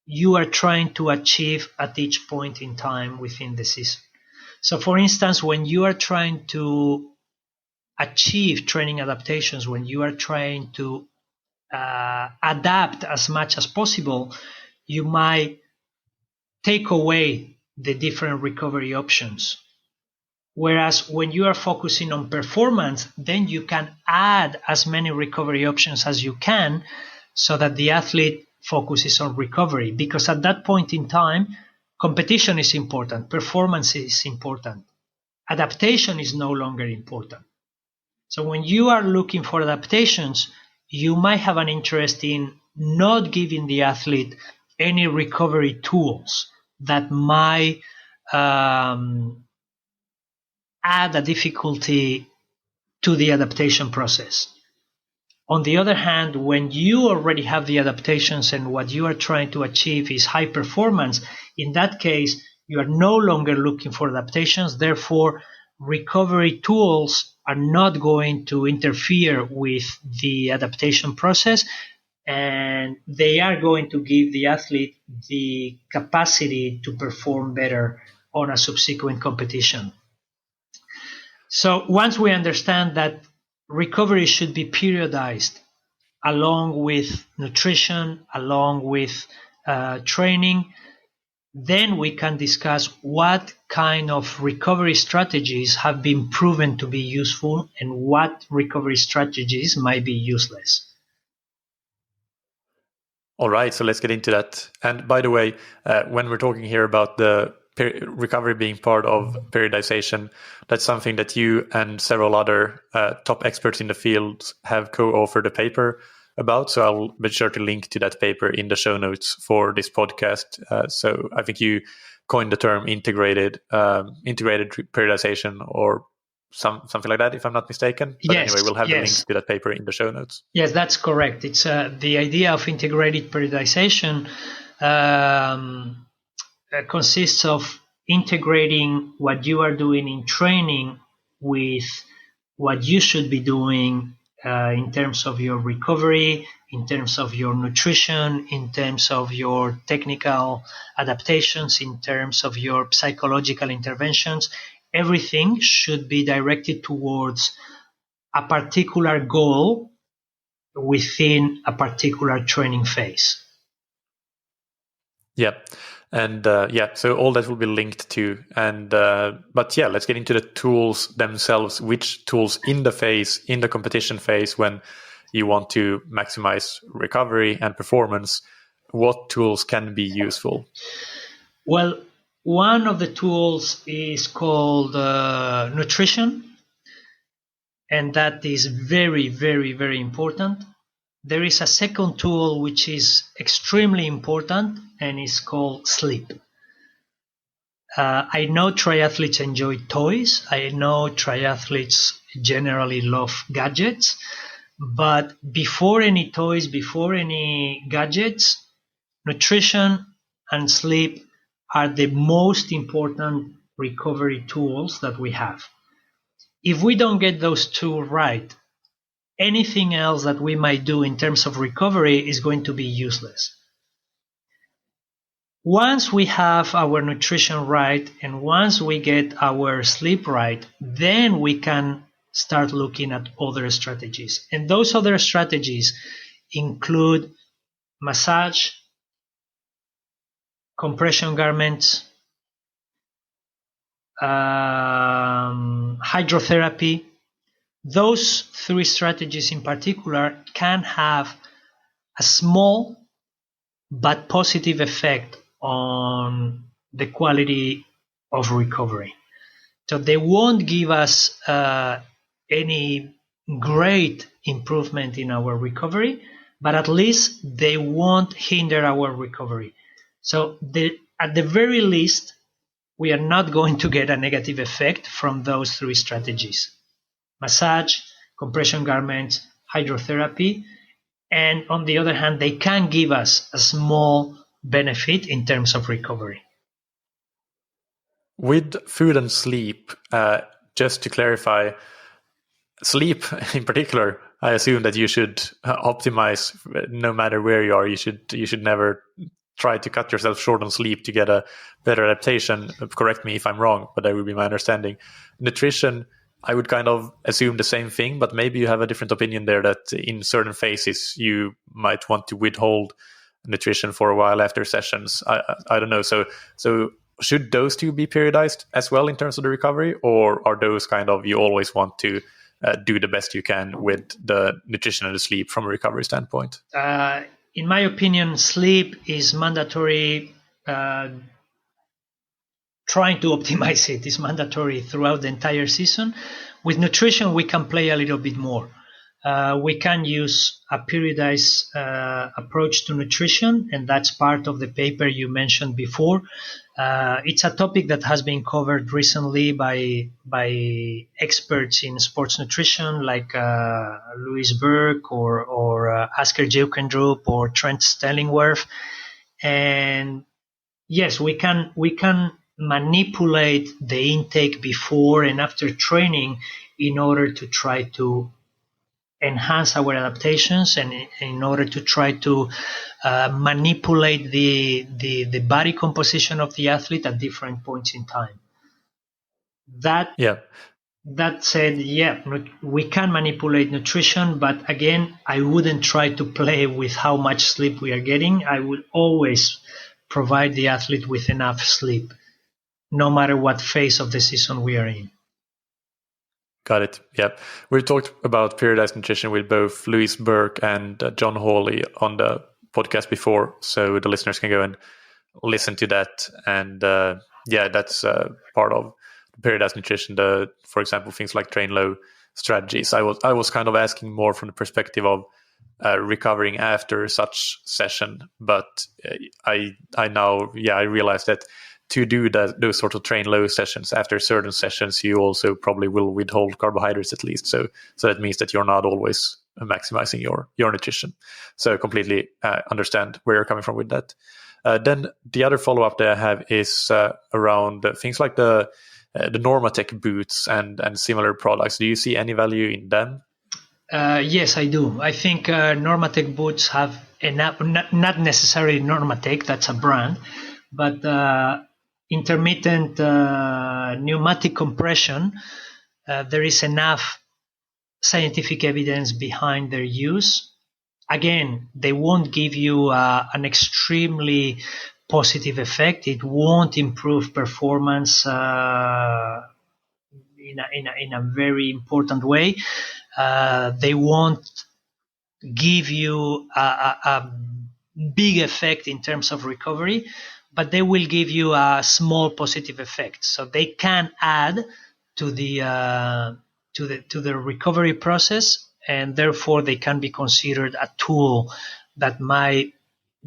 you are trying to achieve at each point in time within the season. So for instance, when you are trying to achieve training adaptations, when you are trying to adapt as much as possible, you might take away the different recovery options. Whereas when you are focusing on performance, then you can add as many recovery options as you can so that the athlete focuses on recovery. Because at that point in time, competition is important, performance is important, adaptation is no longer important. So when you are looking for adaptations, you might have an interest in not giving the athlete any recovery tools that might add a difficulty to the adaptation process. On the other hand, when you already have the adaptations and what you are trying to achieve is high performance, in that case, you are no longer looking for adaptations. Therefore, recovery tools are not going to interfere with the adaptation process, and they are going to give the athlete the capacity to perform better on a subsequent competition. So once we understand that recovery should be periodized along with nutrition, along with training, then we can discuss what kind of recovery strategies have been proven to be useful and what recovery strategies might be useless. All right, so let's get into that. And by the way, when we're talking here about the recovery being part of periodization, that's something that you and several other top experts in the field have co-authored a paper about. So I'll be sure to link to that paper in the show notes for this podcast. So I think you coined the term integrated periodization, or something like that, if I'm not mistaken. But Yes, anyway, we'll have the yes. link to that paper in the show notes. Yes, that's correct. It's the idea of integrated periodization consists of integrating what you are doing in training with what you should be doing in terms of your recovery, in terms of your nutrition, in terms of your technical adaptations, in terms of your psychological interventions. Everything should be directed towards a particular goal within a particular training phase. Yeah. And so all that will be linked to. And but yeah, let's get into the tools themselves. Which tools in the competition phase, when you want to maximize recovery and performance, what tools can be useful? Well, one of the tools is called nutrition, and that is very, very, very important. There is a second tool which is extremely important, and is called sleep. I know triathletes enjoy toys. I know triathletes generally love gadgets. But before any toys, before any gadgets, nutrition and sleep are the most important recovery tools that we have. If we don't get those two right, anything else that we might do in terms of recovery is going to be useless. Once we have our nutrition right and once we get our sleep right, then we can start looking at other strategies. And those other strategies include massage, compression garments, hydrotherapy. Those three strategies in particular can have a small but positive effect on the quality of recovery. So they won't give us any great improvement in our recovery, but at least they won't hinder our recovery. So at the very least, we are not going to get a negative effect from those three strategies: massage, compression garments, hydrotherapy. And on the other hand, they can give us a small benefit in terms of recovery. With food and sleep, just to clarify, sleep in particular, I assume that you should optimize no matter where you are. You should never try to cut yourself short on sleep to get a better adaptation. Correct me if I'm wrong, but that would be my understanding. Nutrition, I would kind of assume the same thing, but maybe you have a different opinion there, that in certain phases you might want to withhold nutrition for a while after sessions. I don't know. So should those two be periodized as well in terms of the recovery, or are those kind of, you always want to do the best you can with the nutrition and the sleep from a recovery standpoint? In my opinion, sleep is mandatory. Trying to optimize it is mandatory throughout the entire season. With nutrition, we can play a little bit more. We can use a periodized approach to nutrition, and that's part of the paper you mentioned before. It's a topic that has been covered recently by experts in sports nutrition like Louise Burke or Asker Jeukendrup or Trent Stellingwerf. And yes, we can manipulate the intake before and after training in order to try to enhance our adaptations and in order to try to manipulate the body composition of the athlete at different points in time. That said, we can manipulate nutrition, but again, I wouldn't try to play with how much sleep we are getting. I would always provide the athlete with enough sleep, no matter what phase of the season we are in. Got it. Yeah. We talked about periodized nutrition with both Louise Burke and John Hawley on the podcast before, so the listeners can go and listen to that. And that's part of periodized nutrition. For example, things like train low strategies. I was kind of asking more from the perspective of recovering after such session, but I now realize that to do those sort of train low sessions. After certain sessions, you also probably will withhold carbohydrates at least. So that means that you're not always maximizing your nutrition. So completely understand where you're coming from with that. Then the other follow-up that I have is around things like the Normatec boots and similar products. Do you see any value in them? Yes, I do. I think Normatec boots have enough, not necessarily Normatec, that's a brand, but intermittent pneumatic compression, there is enough scientific evidence behind their use. Again, they won't give you an extremely positive effect. It won't improve performance in a very important way. They won't give you a big effect in terms of recovery, but they will give you a small positive effect. So they can add to the recovery process, and therefore they can be considered a tool that might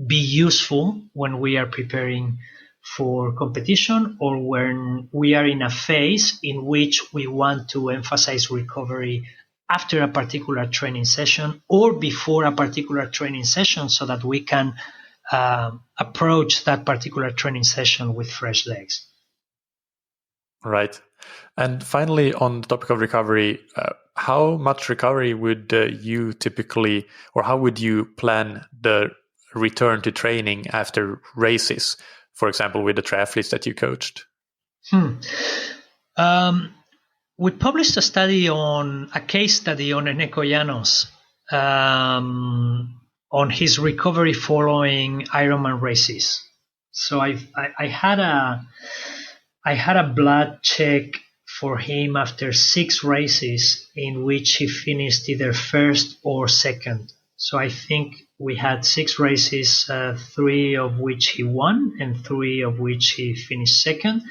be useful when we are preparing for competition or when we are in a phase in which we want to emphasize recovery after a particular training session or before a particular training session, so that we can approach that particular training session with fresh legs. Right. And finally, on the topic of recovery, how much recovery would you typically, or how would you plan the return to training after races, for example, with the triathletes that you coached? We published a case study on Eneko Llanos on his recovery following Ironman races. So I had a blood check for him after 6 races in which he finished either first or second. So I think we had 6 races, 3 of which he won and 3 of which he finished second.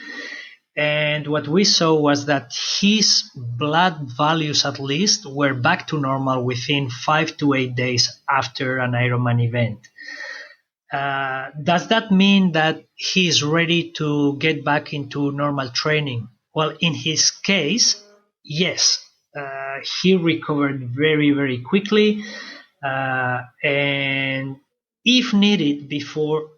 And what we saw was that his blood values, at least, were back to normal within 5 to 8 days after an Ironman event. Does that mean that he is ready to get back into normal training? Well, in his case, yes. He recovered very, very quickly. And if needed, before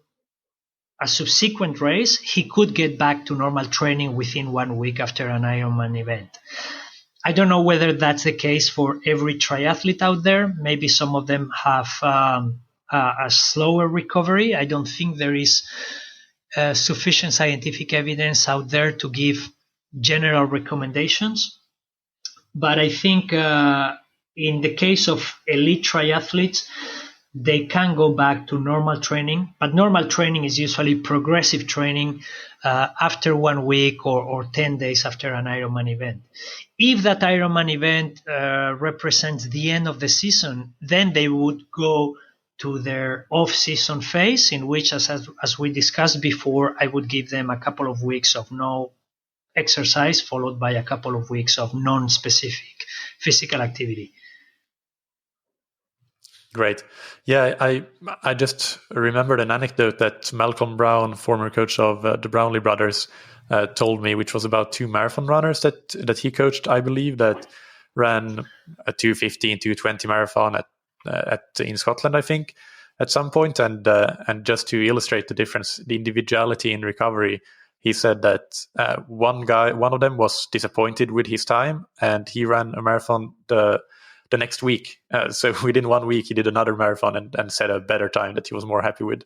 a subsequent race, he could get back to normal training within 1 week after an Ironman event. I don't know whether that's the case for every triathlete out there. Maybe some of them have a slower recovery. I don't think there is sufficient scientific evidence out there to give general recommendations. But I think in the case of elite triathletes, they can go back to normal training, but normal training is usually progressive training after 1 week or 10 days after an Ironman event. If that Ironman event represents the end of the season, then they would go to their off-season phase, in which, as we discussed before, I would give them a couple of weeks of no exercise followed by a couple of weeks of non-specific physical activity. Great. Yeah, I just remembered an anecdote that Malcolm Brown, former coach of the Brownlee brothers, told me, which was about 2 marathon runners that he coached, I believe, that ran a 2:15, 2:20 marathon in Scotland, I think, at some point. And just to illustrate the difference, the individuality in recovery, he said that one of them was disappointed with his time, and he ran a marathon the next week. So within 1 week, he did another marathon and set a better time that he was more happy with.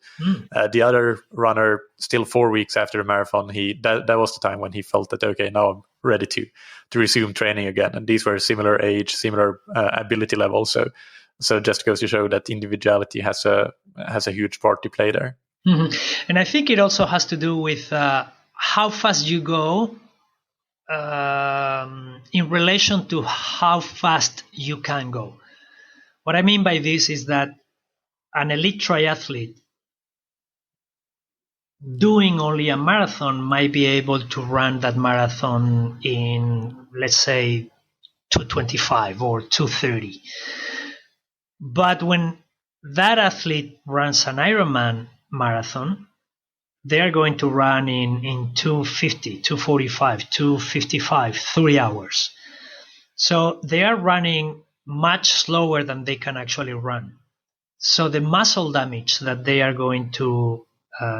The other runner, still 4 weeks after the marathon, that was the time when he felt that, okay, now I'm ready to resume training again. And these were similar age, similar ability levels. So just goes to show that individuality has a huge part to play there. Mm-hmm. And I think it also has to do with how fast you go in relation to how fast you can go. What I mean by this is that an elite triathlete doing only a marathon might be able to run that marathon in, let's say, 2:25 or 2:30. But when that athlete runs an Ironman marathon, they are going to run in 250, 245, 255, 3 hours. So they are running much slower than they can actually run. So the muscle damage that they are going to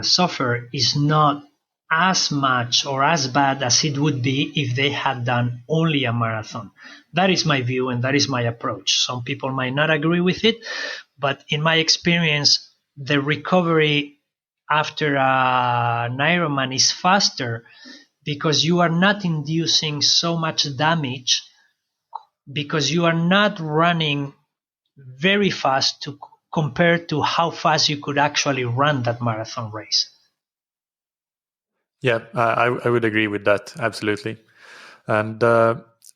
suffer is not as much or as bad as it would be if they had done only a marathon. That is my view and that is my approach. Some people might not agree with it, but in my experience, the recovery after an Ironman is faster because you are not inducing so much damage, because you are not running very fast compared to how fast you could actually run that marathon race. Yeah, I would agree with that, absolutely. And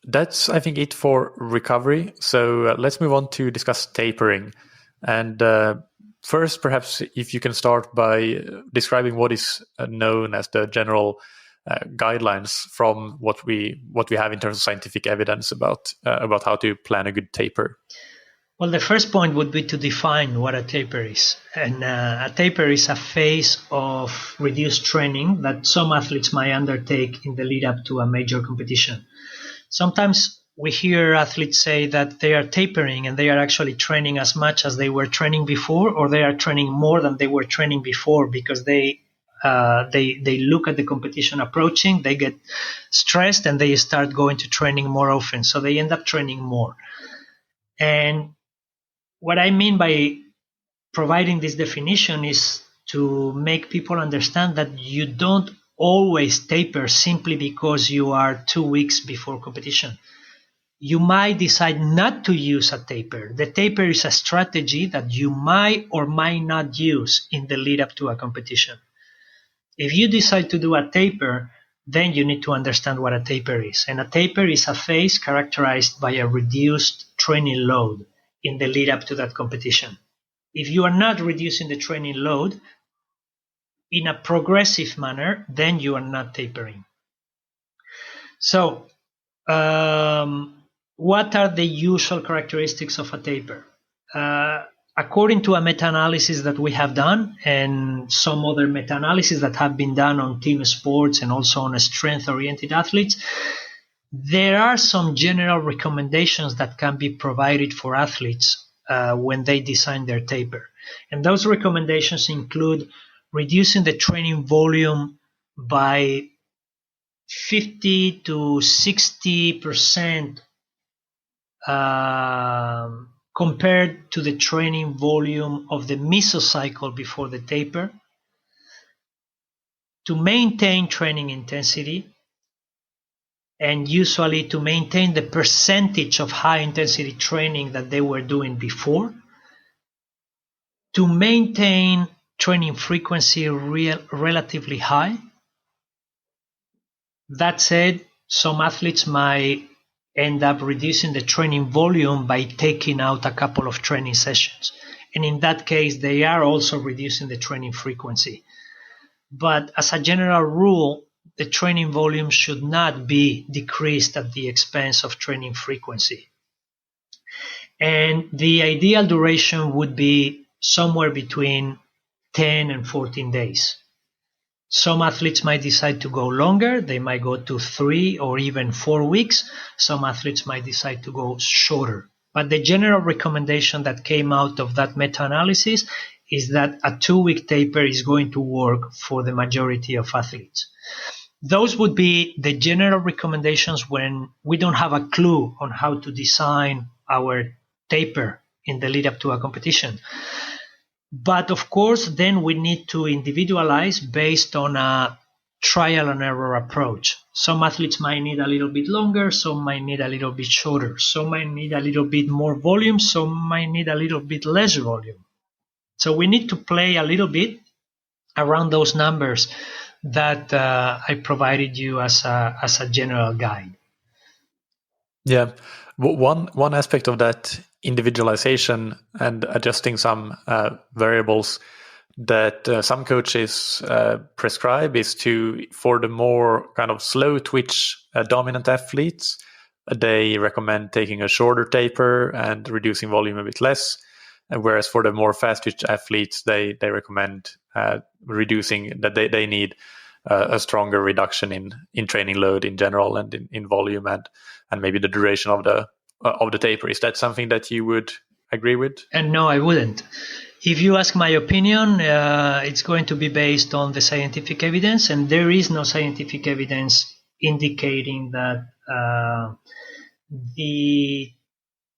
that's, I think, it for recovery. So let's move on to discuss tapering. And first, perhaps if you can start by describing what is known as the general guidelines from what we have in terms of scientific evidence about how to plan a good taper. Well, the first point would be to define what a taper is. And a taper is a phase of reduced training that some athletes might undertake in the lead up to a major competition. Sometimes we hear athletes say that they are tapering and they are actually training as much as they were training before, or they are training more than they were training before because they look at the competition approaching, they get stressed and they start going to training more often. So they end up training more. And what I mean by providing this definition is to make people understand that you don't always taper simply because you are 2 weeks before competition. You might decide not to use a taper. The taper is a strategy that you might or might not use in the lead up to a competition. If you decide to do a taper, then you need to understand what a taper is. And a taper is a phase characterized by a reduced training load in the lead up to that competition. If you are not reducing the training load in a progressive manner, then you are not tapering. So, what are the usual characteristics of a taper? According to a meta-analysis that we have done and some other meta-analysis that have been done on team sports and also on strength-oriented athletes, there are some general recommendations that can be provided for athletes when they design their taper. And those recommendations include reducing the training volume by 50 to 60% compared to the training volume of the mesocycle before the taper, to maintain training intensity, and usually to maintain the percentage of high intensity training that they were doing before, to maintain training frequency relatively high. That said, some athletes might end up reducing the training volume by taking out a couple of training sessions. And in that case, they are also reducing the training frequency. But as a general rule, the training volume should not be decreased at the expense of training frequency. And the ideal duration would be somewhere between 10 and 14 days. Some athletes might decide to go longer. They might go to 3 or even 4 weeks. Some athletes might decide to go shorter. But the general recommendation that came out of that meta-analysis is that a 2-week taper is going to work for the majority of athletes. Those would be the general recommendations when we don't have a clue on how to design our taper in the lead up to a competition. But of course, then we need to individualize based on a trial and error approach. Some athletes might need a little bit longer, some might need a little bit shorter, some might need a little bit more volume, some might need a little bit less volume. So we need to play a little bit around those numbers that I provided you as a general guide. Yeah, one aspect of that individualization and adjusting some variables that some coaches prescribe is for the more kind of slow twitch dominant athletes, they recommend taking a shorter taper and reducing volume a bit less. Whereas for the more fast twitch athletes, they recommend reducing that they need a stronger reduction in training load in general and in volume and maybe the duration of the taper. Is that something that you would agree with? And no, I wouldn't. If you ask my opinion, it's going to be based on the scientific evidence, and there is no scientific evidence indicating that the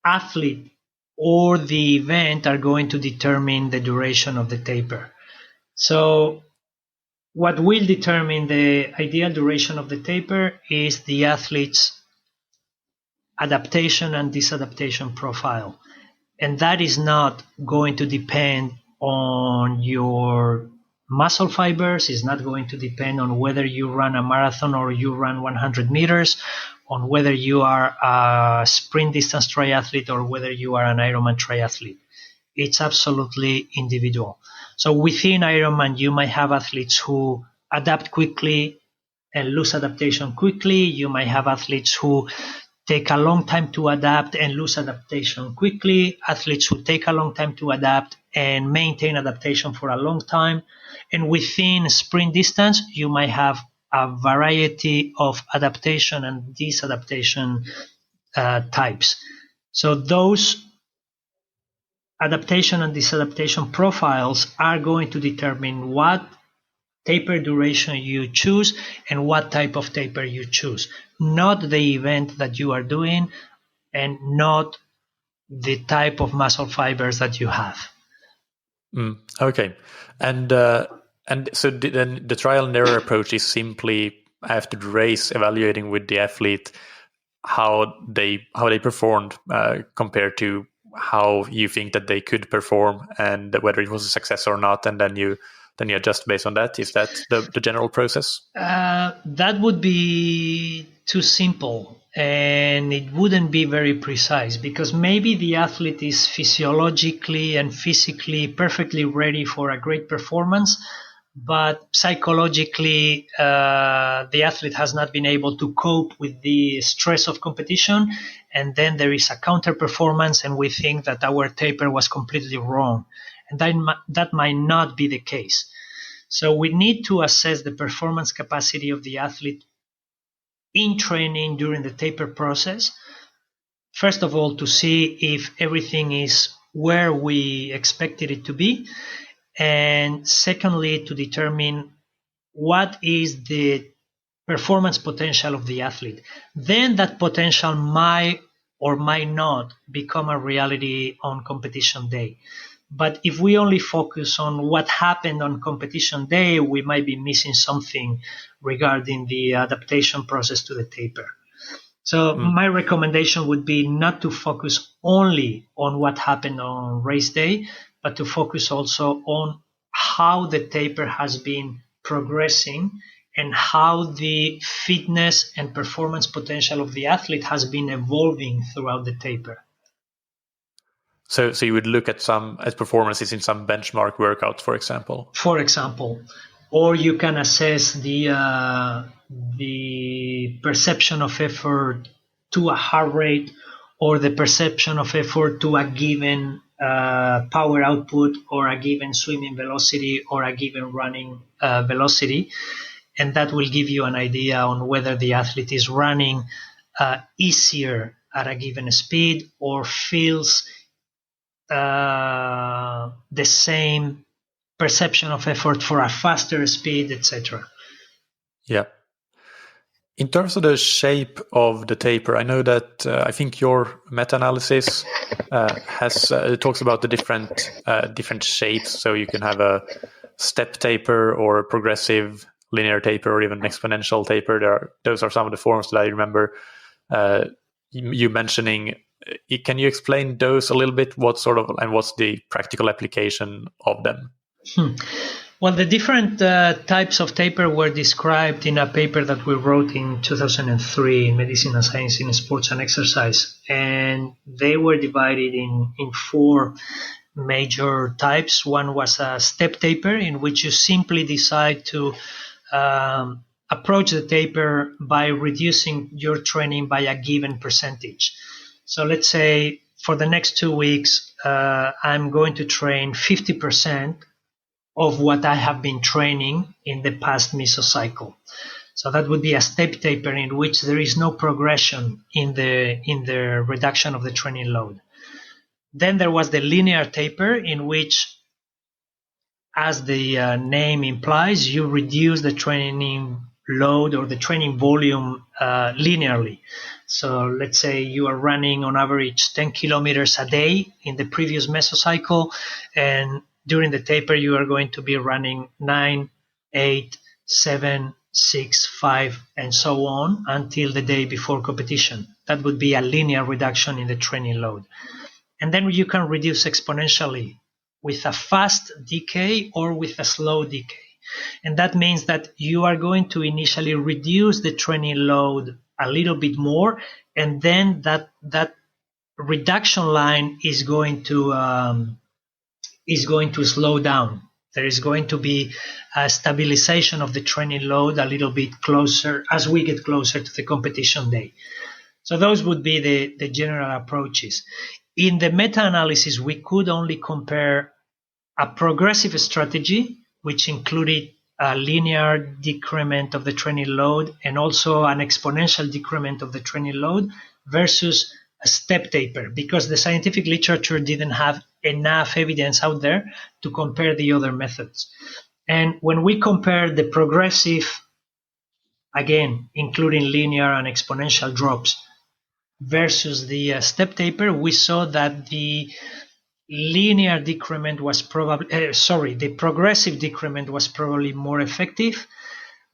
athlete or the event are going to determine the duration of the taper. So what will determine the ideal duration of the taper is the athlete's adaptation and disadaptation profile. And that is not going to depend on your muscle fibers. It's not going to depend on whether you run a marathon or you run 100 meters, on whether you are a sprint distance triathlete or whether you are an Ironman triathlete. It's absolutely individual. So within Ironman, you might have athletes who adapt quickly and lose adaptation quickly. You might have athletes who take a long time to adapt and lose adaptation quickly, athletes who take a long time to adapt and maintain adaptation for a long time. And within sprint distance, you might have a variety of adaptation and disadaptation types. So those adaptation and disadaptation profiles are going to determine what taper duration you choose and what type of taper you choose, not the event that you are doing and not the type of muscle fibers that you have. Okay. And so then the trial and error approach is simply after the race evaluating with the athlete how they performed compared to how you think that they could perform and whether it was a success or not, and then you adjust based on that. Is that the general process? That would be too simple and it wouldn't be very precise, because maybe the athlete is physiologically and physically perfectly ready for a great performance, but psychologically the athlete has not been able to cope with the stress of competition, and then there is a counter performance and we think that our taper was completely wrong. And that might not be the case. So we need to assess the performance capacity of the athlete in training during the taper process. First of all, to see if everything is where we expected it to be. And secondly, to determine what is the performance potential of the athlete. Then that potential might or might not become a reality on competition day. But if we only focus on what happened on competition day, we might be missing something regarding the adaptation process to the taper. So my recommendation would be not to focus only on what happened on race day, but to focus also on how the taper has been progressing and how the fitness and performance potential of the athlete has been evolving throughout the taper. So you would look at performances in some benchmark workouts, for example. For example, or you can assess the perception of effort to a heart rate, or the perception of effort to a given power output, or a given swimming velocity, or a given running velocity, and that will give you an idea on whether the athlete is running easier at a given speed or feels the same perception of effort for a faster speed, etc. Yeah. In terms of the shape of the taper, I know that I think your meta-analysis talks about the different shapes. So you can have a step taper or a progressive linear taper or even exponential taper. Those are some of the forms that I remember you mentioning. Can you explain those a little bit? What's the practical application of them? Well, the different types of taper were described in a paper that we wrote in 2003 in Medicine and Science in Sports and Exercise. And they were divided in four major types. One was a step taper, in which you simply decide to approach the taper by reducing your training by a given percentage. So let's say for the next 2 weeks, I'm going to train 50% of what I have been training in the past mesocycle. So that would be a step taper in which there is no progression in the reduction of the training load. Then there was the linear taper, in which, as the name implies, you reduce the training load or the training volume linearly. So let's say you are running on average 10 kilometers a day in the previous mesocycle, and during the taper you are going to be running 9, 8, 7, 6, 5, and so on until the day before competition. That would be a linear reduction in the training load. And then you can reduce exponentially with a fast decay or with a slow decay. And that means that you are going to initially reduce the training load a little bit more, and then that reduction line is going to slow down. There is going to be a stabilization of the training load a little bit closer as we get closer to the competition day. So those would be the general approaches. In the meta-analysis, we could only compare a progressive strategy, which included a linear decrement of the training load and also an exponential decrement of the training load, versus a step taper, because the scientific literature didn't have enough evidence out there to compare the other methods. And when we compare the progressive, again, including linear and exponential drops, versus the step taper, we saw that the linear decrement was probably, the progressive decrement was probably more effective,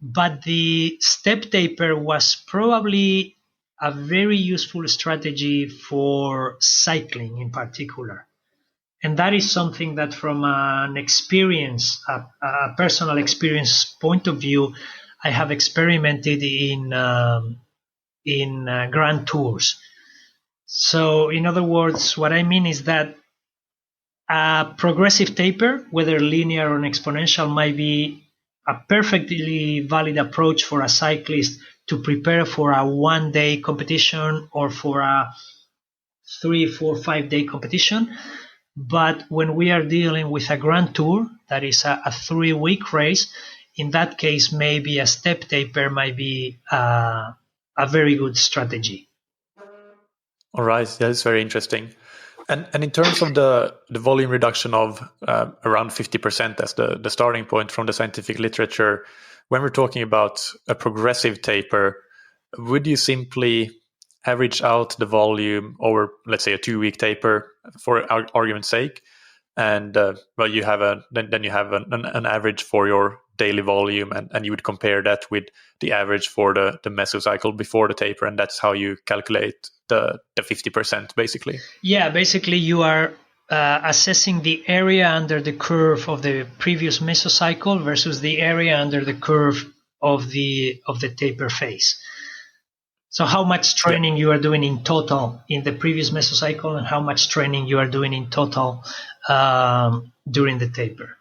but the step taper was probably a very useful strategy for cycling in particular. And that is something that, from an experience, a personal experience point of view, I have experimented in grand tours. So in other words, what I mean is that a progressive taper, whether linear or exponential, might be a perfectly valid approach for a cyclist to prepare for a 1-day competition or for a 3, 4, 5-day competition. But when we are dealing with a grand tour, that is a 3-week race, in that case, maybe a step taper might be a very good strategy. All right, that's very interesting. And in terms of the volume reduction of around 50% as the starting point from the scientific literature, when we're talking about a progressive taper, would you simply average out the volume over, let's say, a 2-week taper, for argument's sake, and you have then you have an average for your daily volume, and you would compare that with the average for the mesocycle before the taper, and that's how you calculate the 50%, basically? Yeah, basically you are assessing the area under the curve of the previous mesocycle versus the area under the curve of the taper phase. So how much training you are doing in total in the previous mesocycle, and how much training you are doing in total during the taper.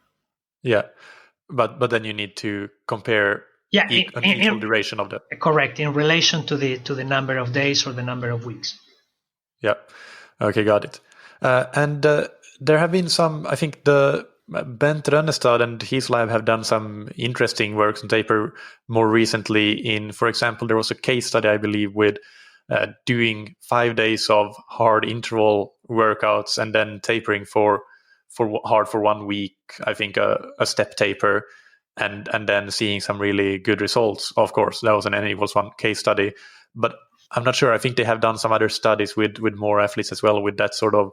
Yeah, but then you need to compare an equal duration of the. Correct, in relation to the number of days or the number of weeks. Yeah. Okay, got it. And there have been some, I think the Bent Rönnestad and his lab have done some interesting works on taper more recently. For example, there was a case study, I believe, with doing 5 days of hard interval workouts and then tapering for hard for 1 week, I think a step taper, and then seeing some really good results. Of course, that was an N=1 case study, but I'm not sure. I think they have done some other studies with more athletes as well, with that sort of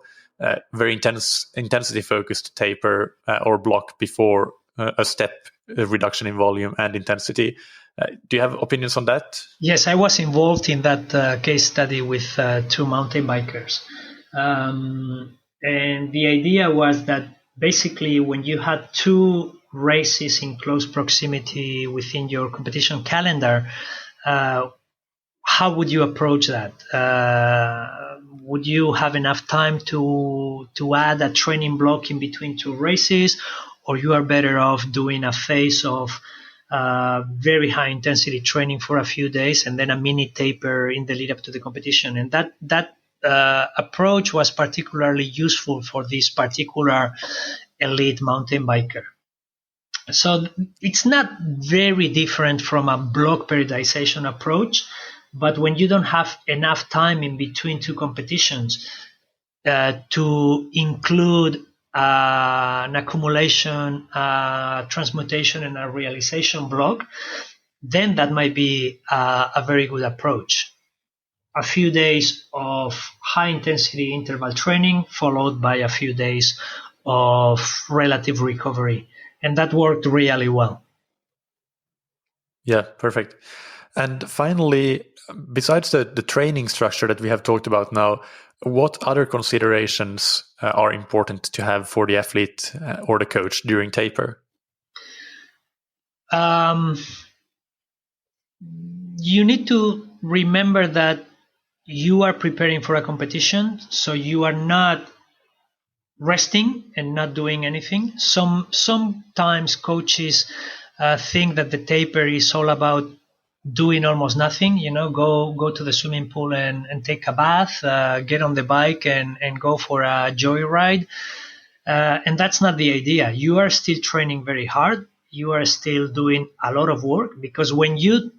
very intensity focused taper or block before a step reduction in volume and intensity. Do you have opinions on that? Yes, I was involved in that case study with 2 mountain bikers. And the idea was that basically when you had 2 races in close proximity within your competition calendar, how would you approach that? Would you have enough time to add a training block in between 2 races, or you are better off doing a phase of very high intensity training for a few days and then a mini taper in the lead up to the competition? And that approach was particularly useful for this particular elite mountain biker. So it's not very different from a block periodization approach, but when you don't have enough time in between two competitions to include an accumulation, transmutation, and a realization block, then that might be a very good approach. A few days of high intensity interval training followed by a few days of relative recovery. And that worked really well. Yeah, perfect. And finally, besides the training structure that we have talked about now, what other considerations are important to have for the athlete or the coach during taper? You need to remember that you are preparing for a competition, so you are not resting and not doing anything. Sometimes coaches think that the taper is all about doing almost nothing. Go to the swimming pool and take a bath, get on the bike and go for a joyride. And that's not the idea. You are still training very hard. You are still doing a lot of work, because when you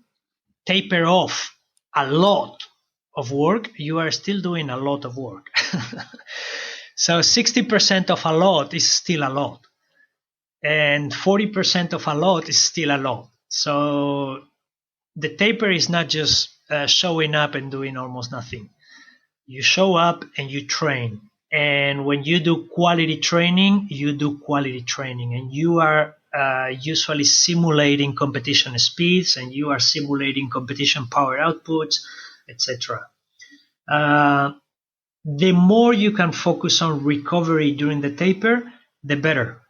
taper off a lot of work, you are still doing a lot of work. So 60% of a lot is still a lot, and 40% of a lot is still a lot. So the taper is not just showing up and doing almost nothing. You show up and you train. And when you do quality training, you do quality training, and you are usually simulating competition speeds, and you are simulating competition power outputs, etc. The more you can focus on recovery during the taper, the better.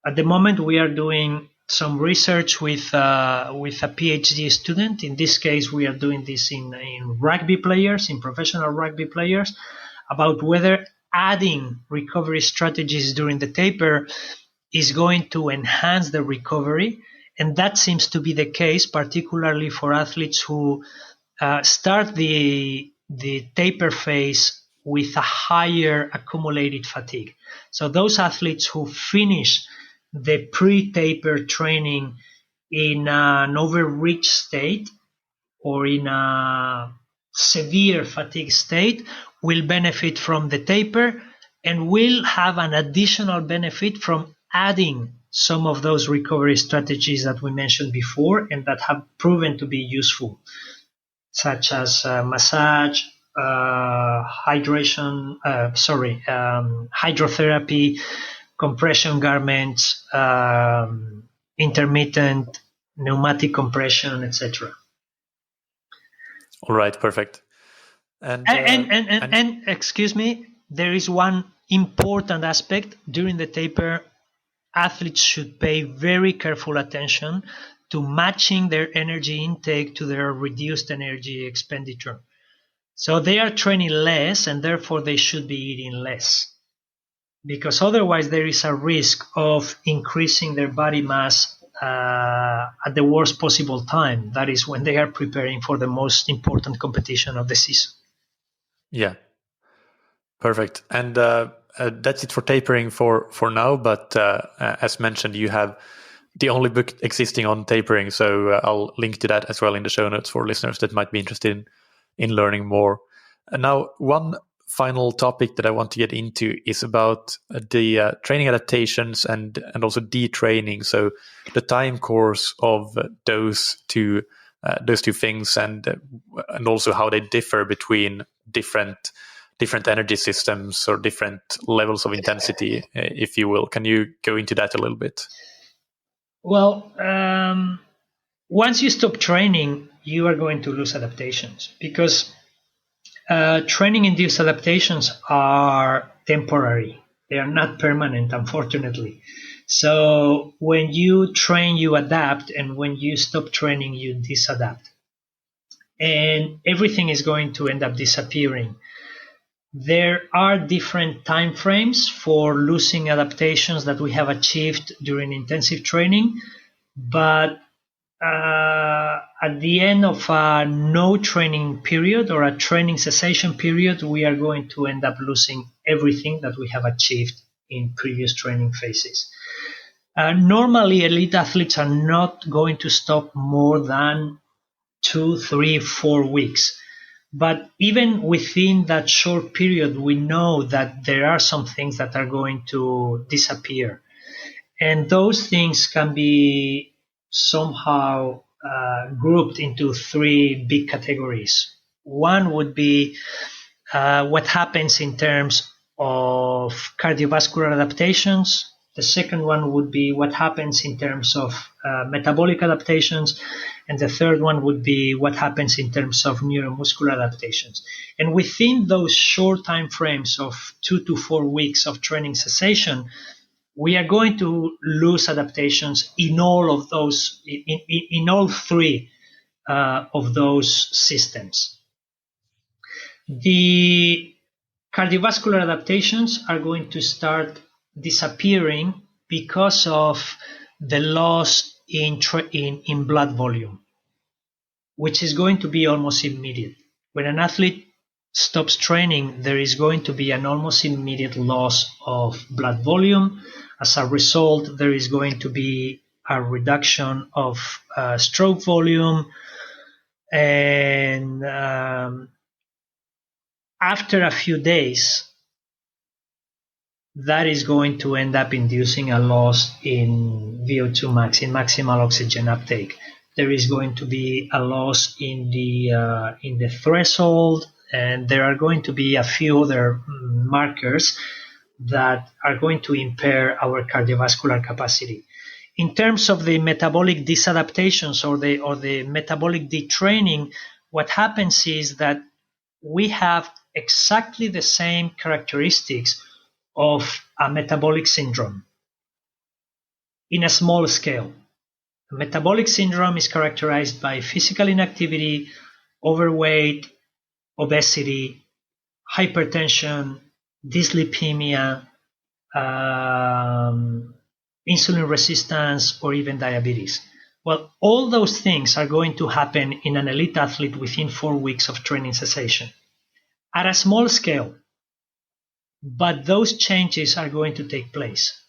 At the moment, we are doing some research with a PhD student. In this case, we are doing this in rugby players, in professional rugby players, about whether adding recovery strategies during the taper is going to enhance the recovery. And that seems to be the case, particularly for athletes who start the taper phase with a higher accumulated fatigue. So those athletes who finish the pre-taper training in an overreach state or in a severe fatigue state will benefit from the taper and will have an additional benefit from adding some of those recovery strategies that we mentioned before and that have proven to be useful, such as massage, hydrotherapy, compression garments, intermittent pneumatic compression, etc. All right, perfect. And excuse me, there is one important aspect during the taper. Athletes should pay very careful attention to matching their energy intake to their reduced energy expenditure. So they are training less, and therefore they should be eating less, because otherwise there is a risk of increasing their body mass at the worst possible time. That is when they are preparing for the most important competition of the season. Yeah, perfect. And that's it for tapering for now. But as mentioned, you have the only book existing on tapering, so I'll link to that as well in the show notes for listeners that might be interested in learning more. And now, one final topic that I want to get into is about the training adaptations and also detraining. So the time course of those two things, and also how they differ between different energy systems or different levels of intensity, if you will. Can you go into that a little bit? Well, once you stop training, you are going to lose adaptations, because training-induced adaptations are temporary. They are not permanent, unfortunately. So when you train, you adapt, and when you stop training, you disadapt. And everything is going to end up disappearing. There are different time frames for losing adaptations that we have achieved during intensive training, but at the end of a no training period or a training cessation period, we are going to end up losing everything that we have achieved in previous training phases. Normally, elite athletes are not going to stop more than 2, 3, 4 weeks. But even within that short period, we know that there are some things that are going to disappear. And those things can be somehow grouped into three big categories. One would be what happens in terms of cardiovascular adaptations. The second one would be what happens in terms of metabolic adaptations. And the third one would be what happens in terms of neuromuscular adaptations. And within those short time frames of 2 to 4 weeks of training cessation, we are going to lose adaptations in all of those, in all three of those systems. The cardiovascular adaptations are going to start disappearing because of the loss in blood volume, which is going to be almost immediate. When an athlete stops training, there is going to be an almost immediate loss of blood volume. As a result, there is going to be a reduction of stroke volume, and after a few days, that is going to end up inducing a loss in VO2 max, in maximal oxygen uptake. There is going to be a loss in the threshold, and there are going to be a few other markers that are going to impair our cardiovascular capacity. In terms of the metabolic disadaptations or the metabolic detraining, what happens is that we have exactly the same characteristics of a metabolic syndrome in a small scale. A metabolic syndrome is characterized by physical inactivity, overweight, obesity, hypertension, dyslipidemia, insulin resistance, or even diabetes. Well, all those things are going to happen in an elite athlete within 4 weeks of training cessation at a small scale, but those changes are going to take place.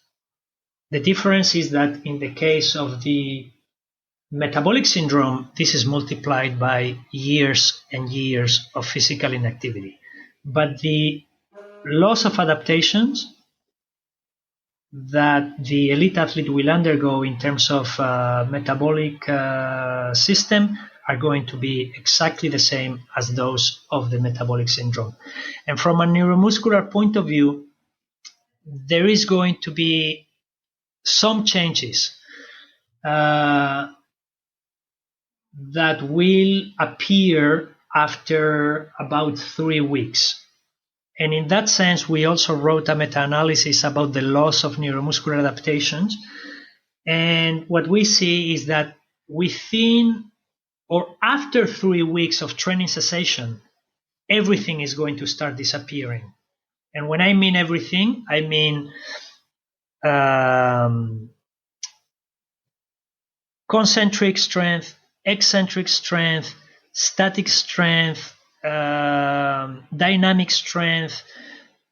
The difference is that in the case of the metabolic syndrome, this is multiplied by years and years of physical inactivity. But the loss of adaptations that the elite athlete will undergo in terms of metabolic system are going to be exactly the same as those of the metabolic syndrome. And from a neuromuscular point of view, there is going to be some changes that will appear after about 3 weeks. And in that sense, we also wrote a meta-analysis about the loss of neuromuscular adaptations. And what we see is that within or after 3 weeks of training cessation, everything is going to start disappearing. And when I mean everything, I mean concentric strength, eccentric strength, static strength, dynamic strength,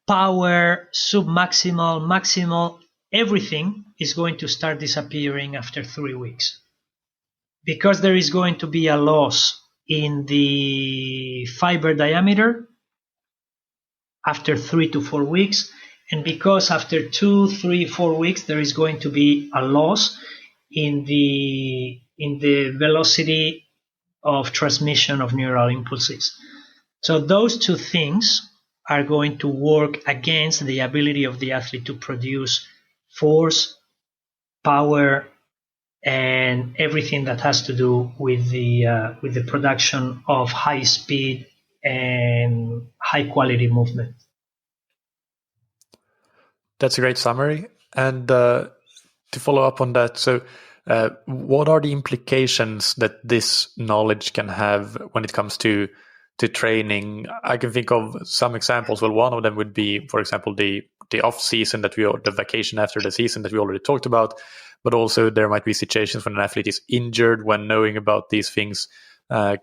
power, submaximal, maximal, everything is going to start disappearing after 3 weeks. Because there is going to be a loss in the fiber diameter after 3 to 4 weeks, and because after 2, 3, 4 weeks there is going to be a loss in the velocity of transmission of neural impulses. So those two things are going to work against the ability of the athlete to produce force, power, and everything that has to do with the production of high speed and high quality movement. That's a great summary. And to follow up on that, so what are the implications that this knowledge can have when it comes to training? I can think of some examples. Well, one of them would be, for example, the off season the vacation after the season that we already talked about. But also there might be situations when an athlete is injured, when knowing about these things can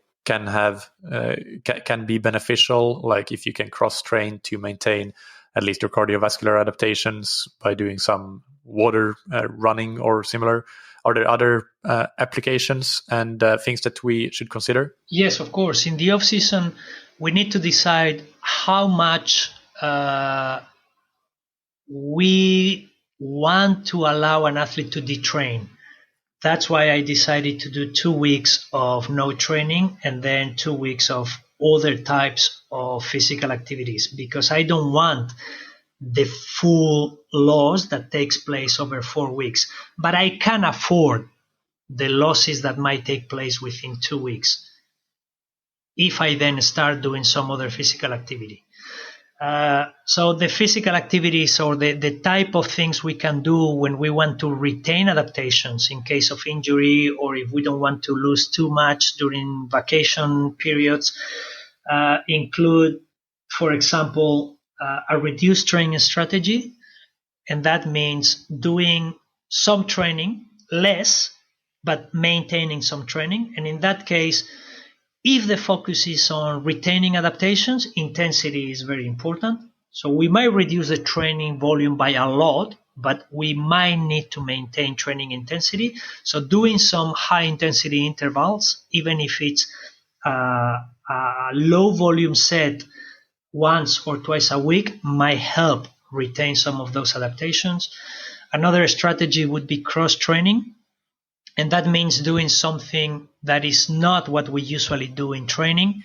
be beneficial. Like if you can cross train to maintain at least your cardiovascular adaptations by doing some water running or similar? Are there other applications and things that we should consider? Yes, of course. In the off season, we need to decide how much we want to allow an athlete to detrain. That's why I decided to do 2 weeks of no training and then 2 weeks of other types of physical activities, because I don't want the full loss that takes place over 4 weeks. But I can afford the losses that might take place within 2 weeks if I then start doing some other physical activity. So the physical activities or the type of things we can do when we want to retain adaptations in case of injury, or if we don't want to lose too much during vacation periods, include, for example, a reduced training strategy. And that means doing some training, less, but maintaining some training. And in that case, if the focus is on retaining adaptations, intensity is very important. So we might reduce the training volume by a lot, but we might need to maintain training intensity. So doing some high intensity intervals, even if it's a low volume set once or twice a week, might help retain some of those adaptations. Another strategy would be cross training. And that means doing something that is not what we usually do in training.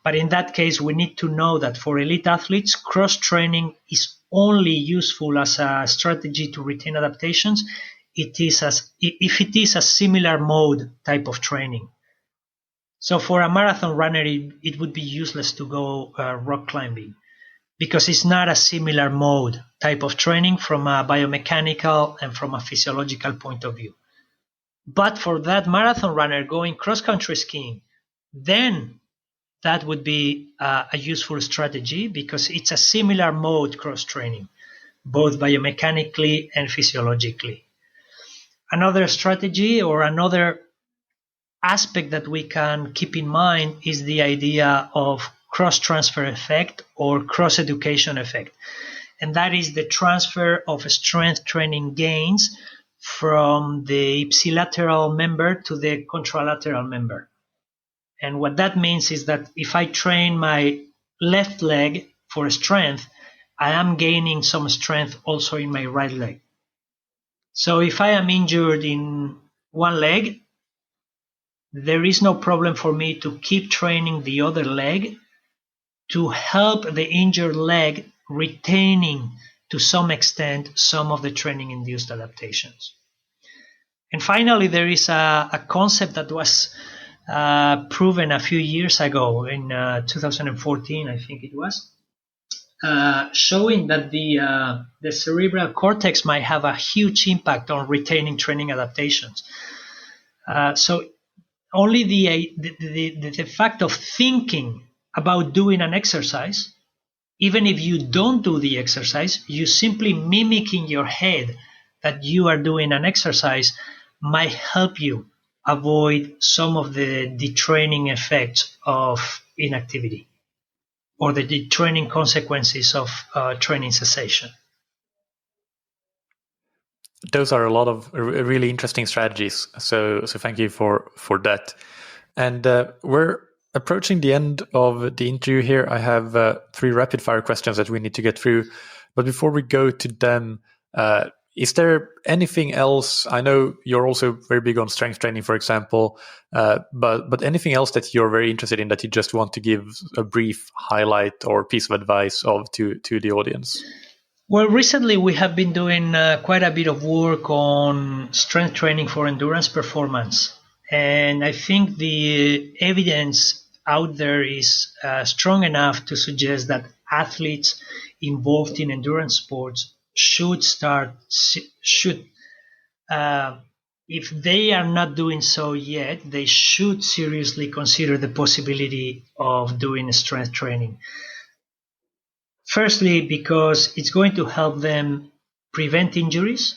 But in that case, we need to know that for elite athletes, cross-training is only useful as a strategy to retain adaptations if it is a similar mode type of training. So for a marathon runner, it would be useless to go rock climbing, because it's not a similar mode type of training from a biomechanical and from a physiological point of view. But for that marathon runner going cross-country skiing, then that would be a useful strategy, because it's a similar mode cross-training, both biomechanically and physiologically. Another strategy or another aspect that we can keep in mind is the idea of cross-transfer effect or cross-education effect. And that is the transfer of strength training gains from the ipsilateral member to the contralateral member. And what that means is that if I train my left leg for strength, I am gaining some strength also in my right leg. So if I am injured in one leg, there is no problem for me to keep training the other leg to help the injured leg retaining to some extent some of the training-induced adaptations. And finally, there is a concept that was proven a few years ago, in 2014, I think it was, showing that the cerebral cortex might have a huge impact on retaining training adaptations. So only the fact of thinking about doing an exercise, even if you don't do the exercise, you simply mimic in your head that you are doing an exercise might help you avoid some of the detraining effects of inactivity or the detraining consequences of training cessation. Those are a lot of really interesting strategies. So thank you for that. And we're approaching the end of the interview here. I have 3 rapid fire questions that we need to get through. But before we go to them, is there anything else? I know you're also very big on strength training, for example, but anything else that you're very interested in that you just want to give a brief highlight or piece of advice to the audience? Well, recently we have been doing quite a bit of work on strength training for endurance performance. And I think the evidence out there is strong enough to suggest that athletes involved in endurance sports should if they are not doing so yet, they should seriously consider the possibility of doing strength training. Firstly, because it's going to help them prevent injuries.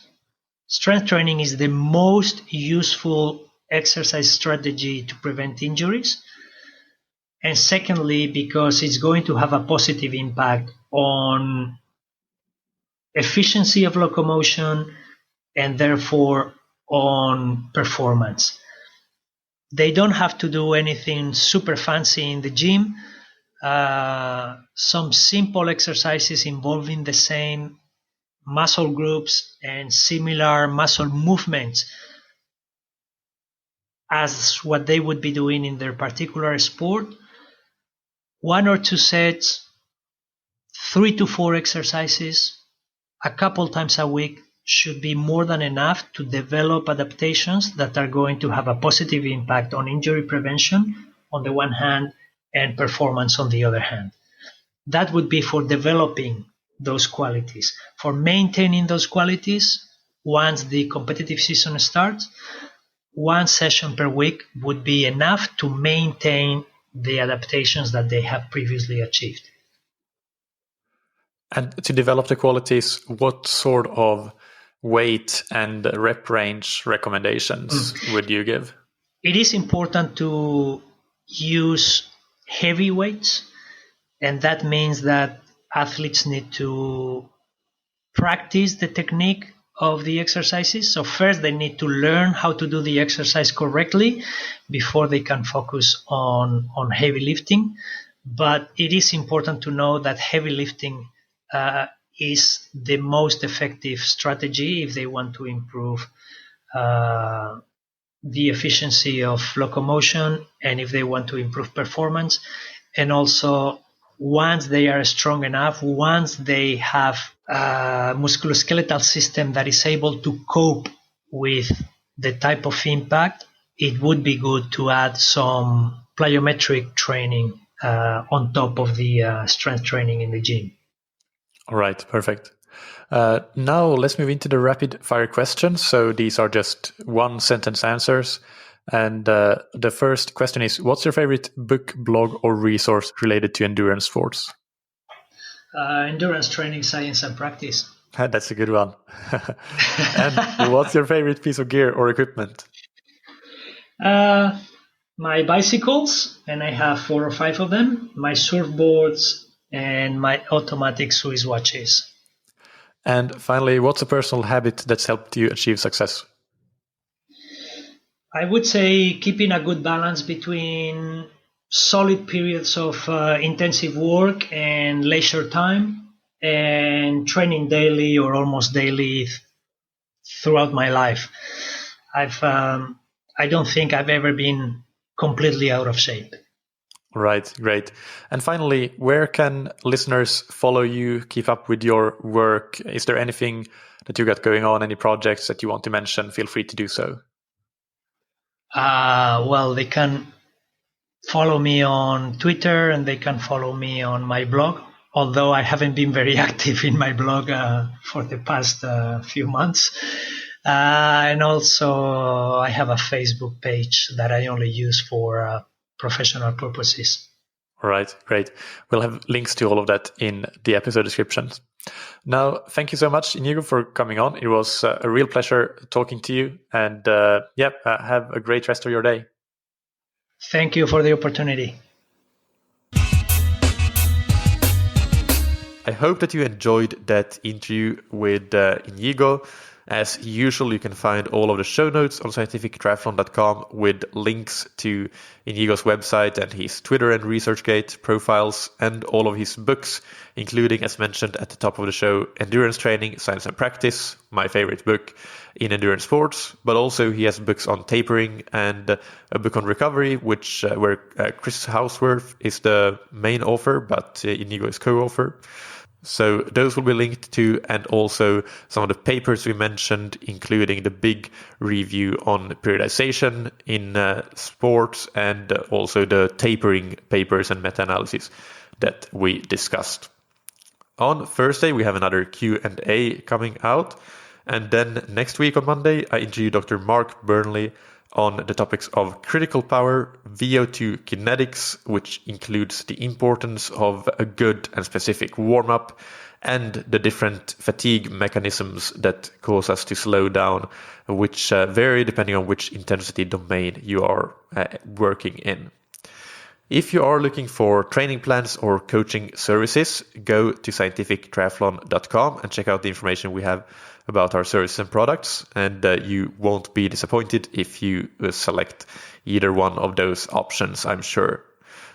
Strength training is the most useful exercise strategy to prevent injuries. And secondly, because it's going to have a positive impact on efficiency of locomotion and therefore on performance. They don't have to do anything super fancy in the gym. Some simple exercises involving the same muscle groups and similar muscle movements as what they would be doing in their particular sport. 1 or 2 sets, 3 to 4 exercises, a couple times a week should be more than enough to develop adaptations that are going to have a positive impact on injury prevention on the one hand and performance on the other hand. That would be for developing those qualities. For maintaining those qualities, once the competitive season starts, 1 session per week would be enough to maintain the adaptations that they have previously achieved. And to develop the qualities, what sort of weight and rep range recommendations would you give? It is important to use heavy weights, and that means that athletes need to practice the technique of the exercises. So first they need to learn how to do the exercise correctly before they can focus on heavy lifting. But it is important to know that heavy lifting is the most effective strategy if they want to improve the efficiency of locomotion and if they want to improve performance. And also, once they are strong enough, once they have a musculoskeletal system that is able to cope with the type of impact, it would be good to add some plyometric training on top of the strength training in the gym. All right, perfect. Now let's move into the rapid fire questions. So these are just 1-sentence answers. And the first question is, what's your favorite book, blog, or resource related to endurance sports? Endurance Training, Science and Practice. That's a good one. And what's your favorite piece of gear or equipment? My bicycles, and I have 4 or 5 of them, my surfboards, and my automatic Swiss watches. And finally, what's a personal habit that's helped you achieve success? I would say keeping a good balance between solid periods of intensive work and leisure time, and training daily or almost daily throughout my life. I don't think I've ever been completely out of shape. Right, great. And finally, where can listeners follow you, keep up with your work? Is there anything that you got going on, any projects that you want to mention? Feel free to do so. Well, they can follow me on Twitter and they can follow me on my blog, although I haven't been very active in my blog for the past few months. And also I have a Facebook page that I only use for professional purposes. All right, great. We'll have links to all of that in the episode descriptions. Now, thank you so much, Iñigo, for coming on. It was a real pleasure talking to you. And have a great rest of your day. Thank you for the opportunity. I hope that you enjoyed that interview with Iñigo. As usual, you can find all of the show notes on scientifictriathlon.com with links to Iñigo's website and his Twitter and ResearchGate profiles and all of his books, including, as mentioned at the top of the show, Endurance Training, Science and Practice, my favorite book in endurance sports. But also he has books on tapering and a book on recovery, which where Chris Houseworth is the main author, but Iñigo is co-author. So those will be linked to, and also some of the papers we mentioned, including the big review on periodization in sports and also the tapering papers and meta-analysis that we discussed. On Thursday, we have another Q&A coming out. And then next week on Monday, I interview Dr. Mark Burnley on the topics of critical power, VO2 kinetics, which includes the importance of a good and specific warm-up, and the different fatigue mechanisms that cause us to slow down, which vary depending on which intensity domain you are working in. If you are looking for training plans or coaching services, go to scientifictriathlon.com and check out the information we have about our services and products, and you won't be disappointed if you select either one of those options, I'm sure.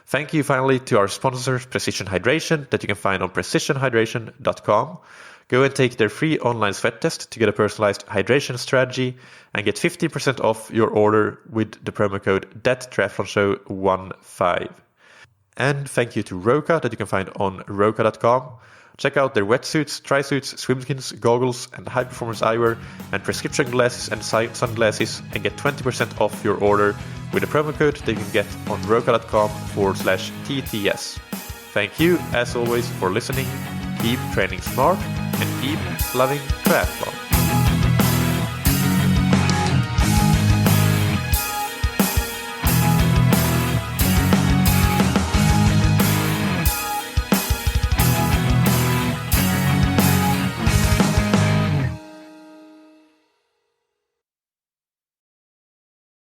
Thank you finally to our sponsor, Precision Hydration, that you can find on precisionhydration.com. Go and take their free online sweat test to get a personalized hydration strategy and get 15% off your order with the promo code THATTriathlonshow15. And thank you to Roka that you can find on roka.com. Check out their wetsuits, tri-suits, swimskins, goggles, and high-performance eyewear, and prescription glasses and sunglasses, and get 20% off your order with a promo code that you can get on roka.com/TTS. Thank you, as always, for listening. Keep training smart and keep loving triathlon.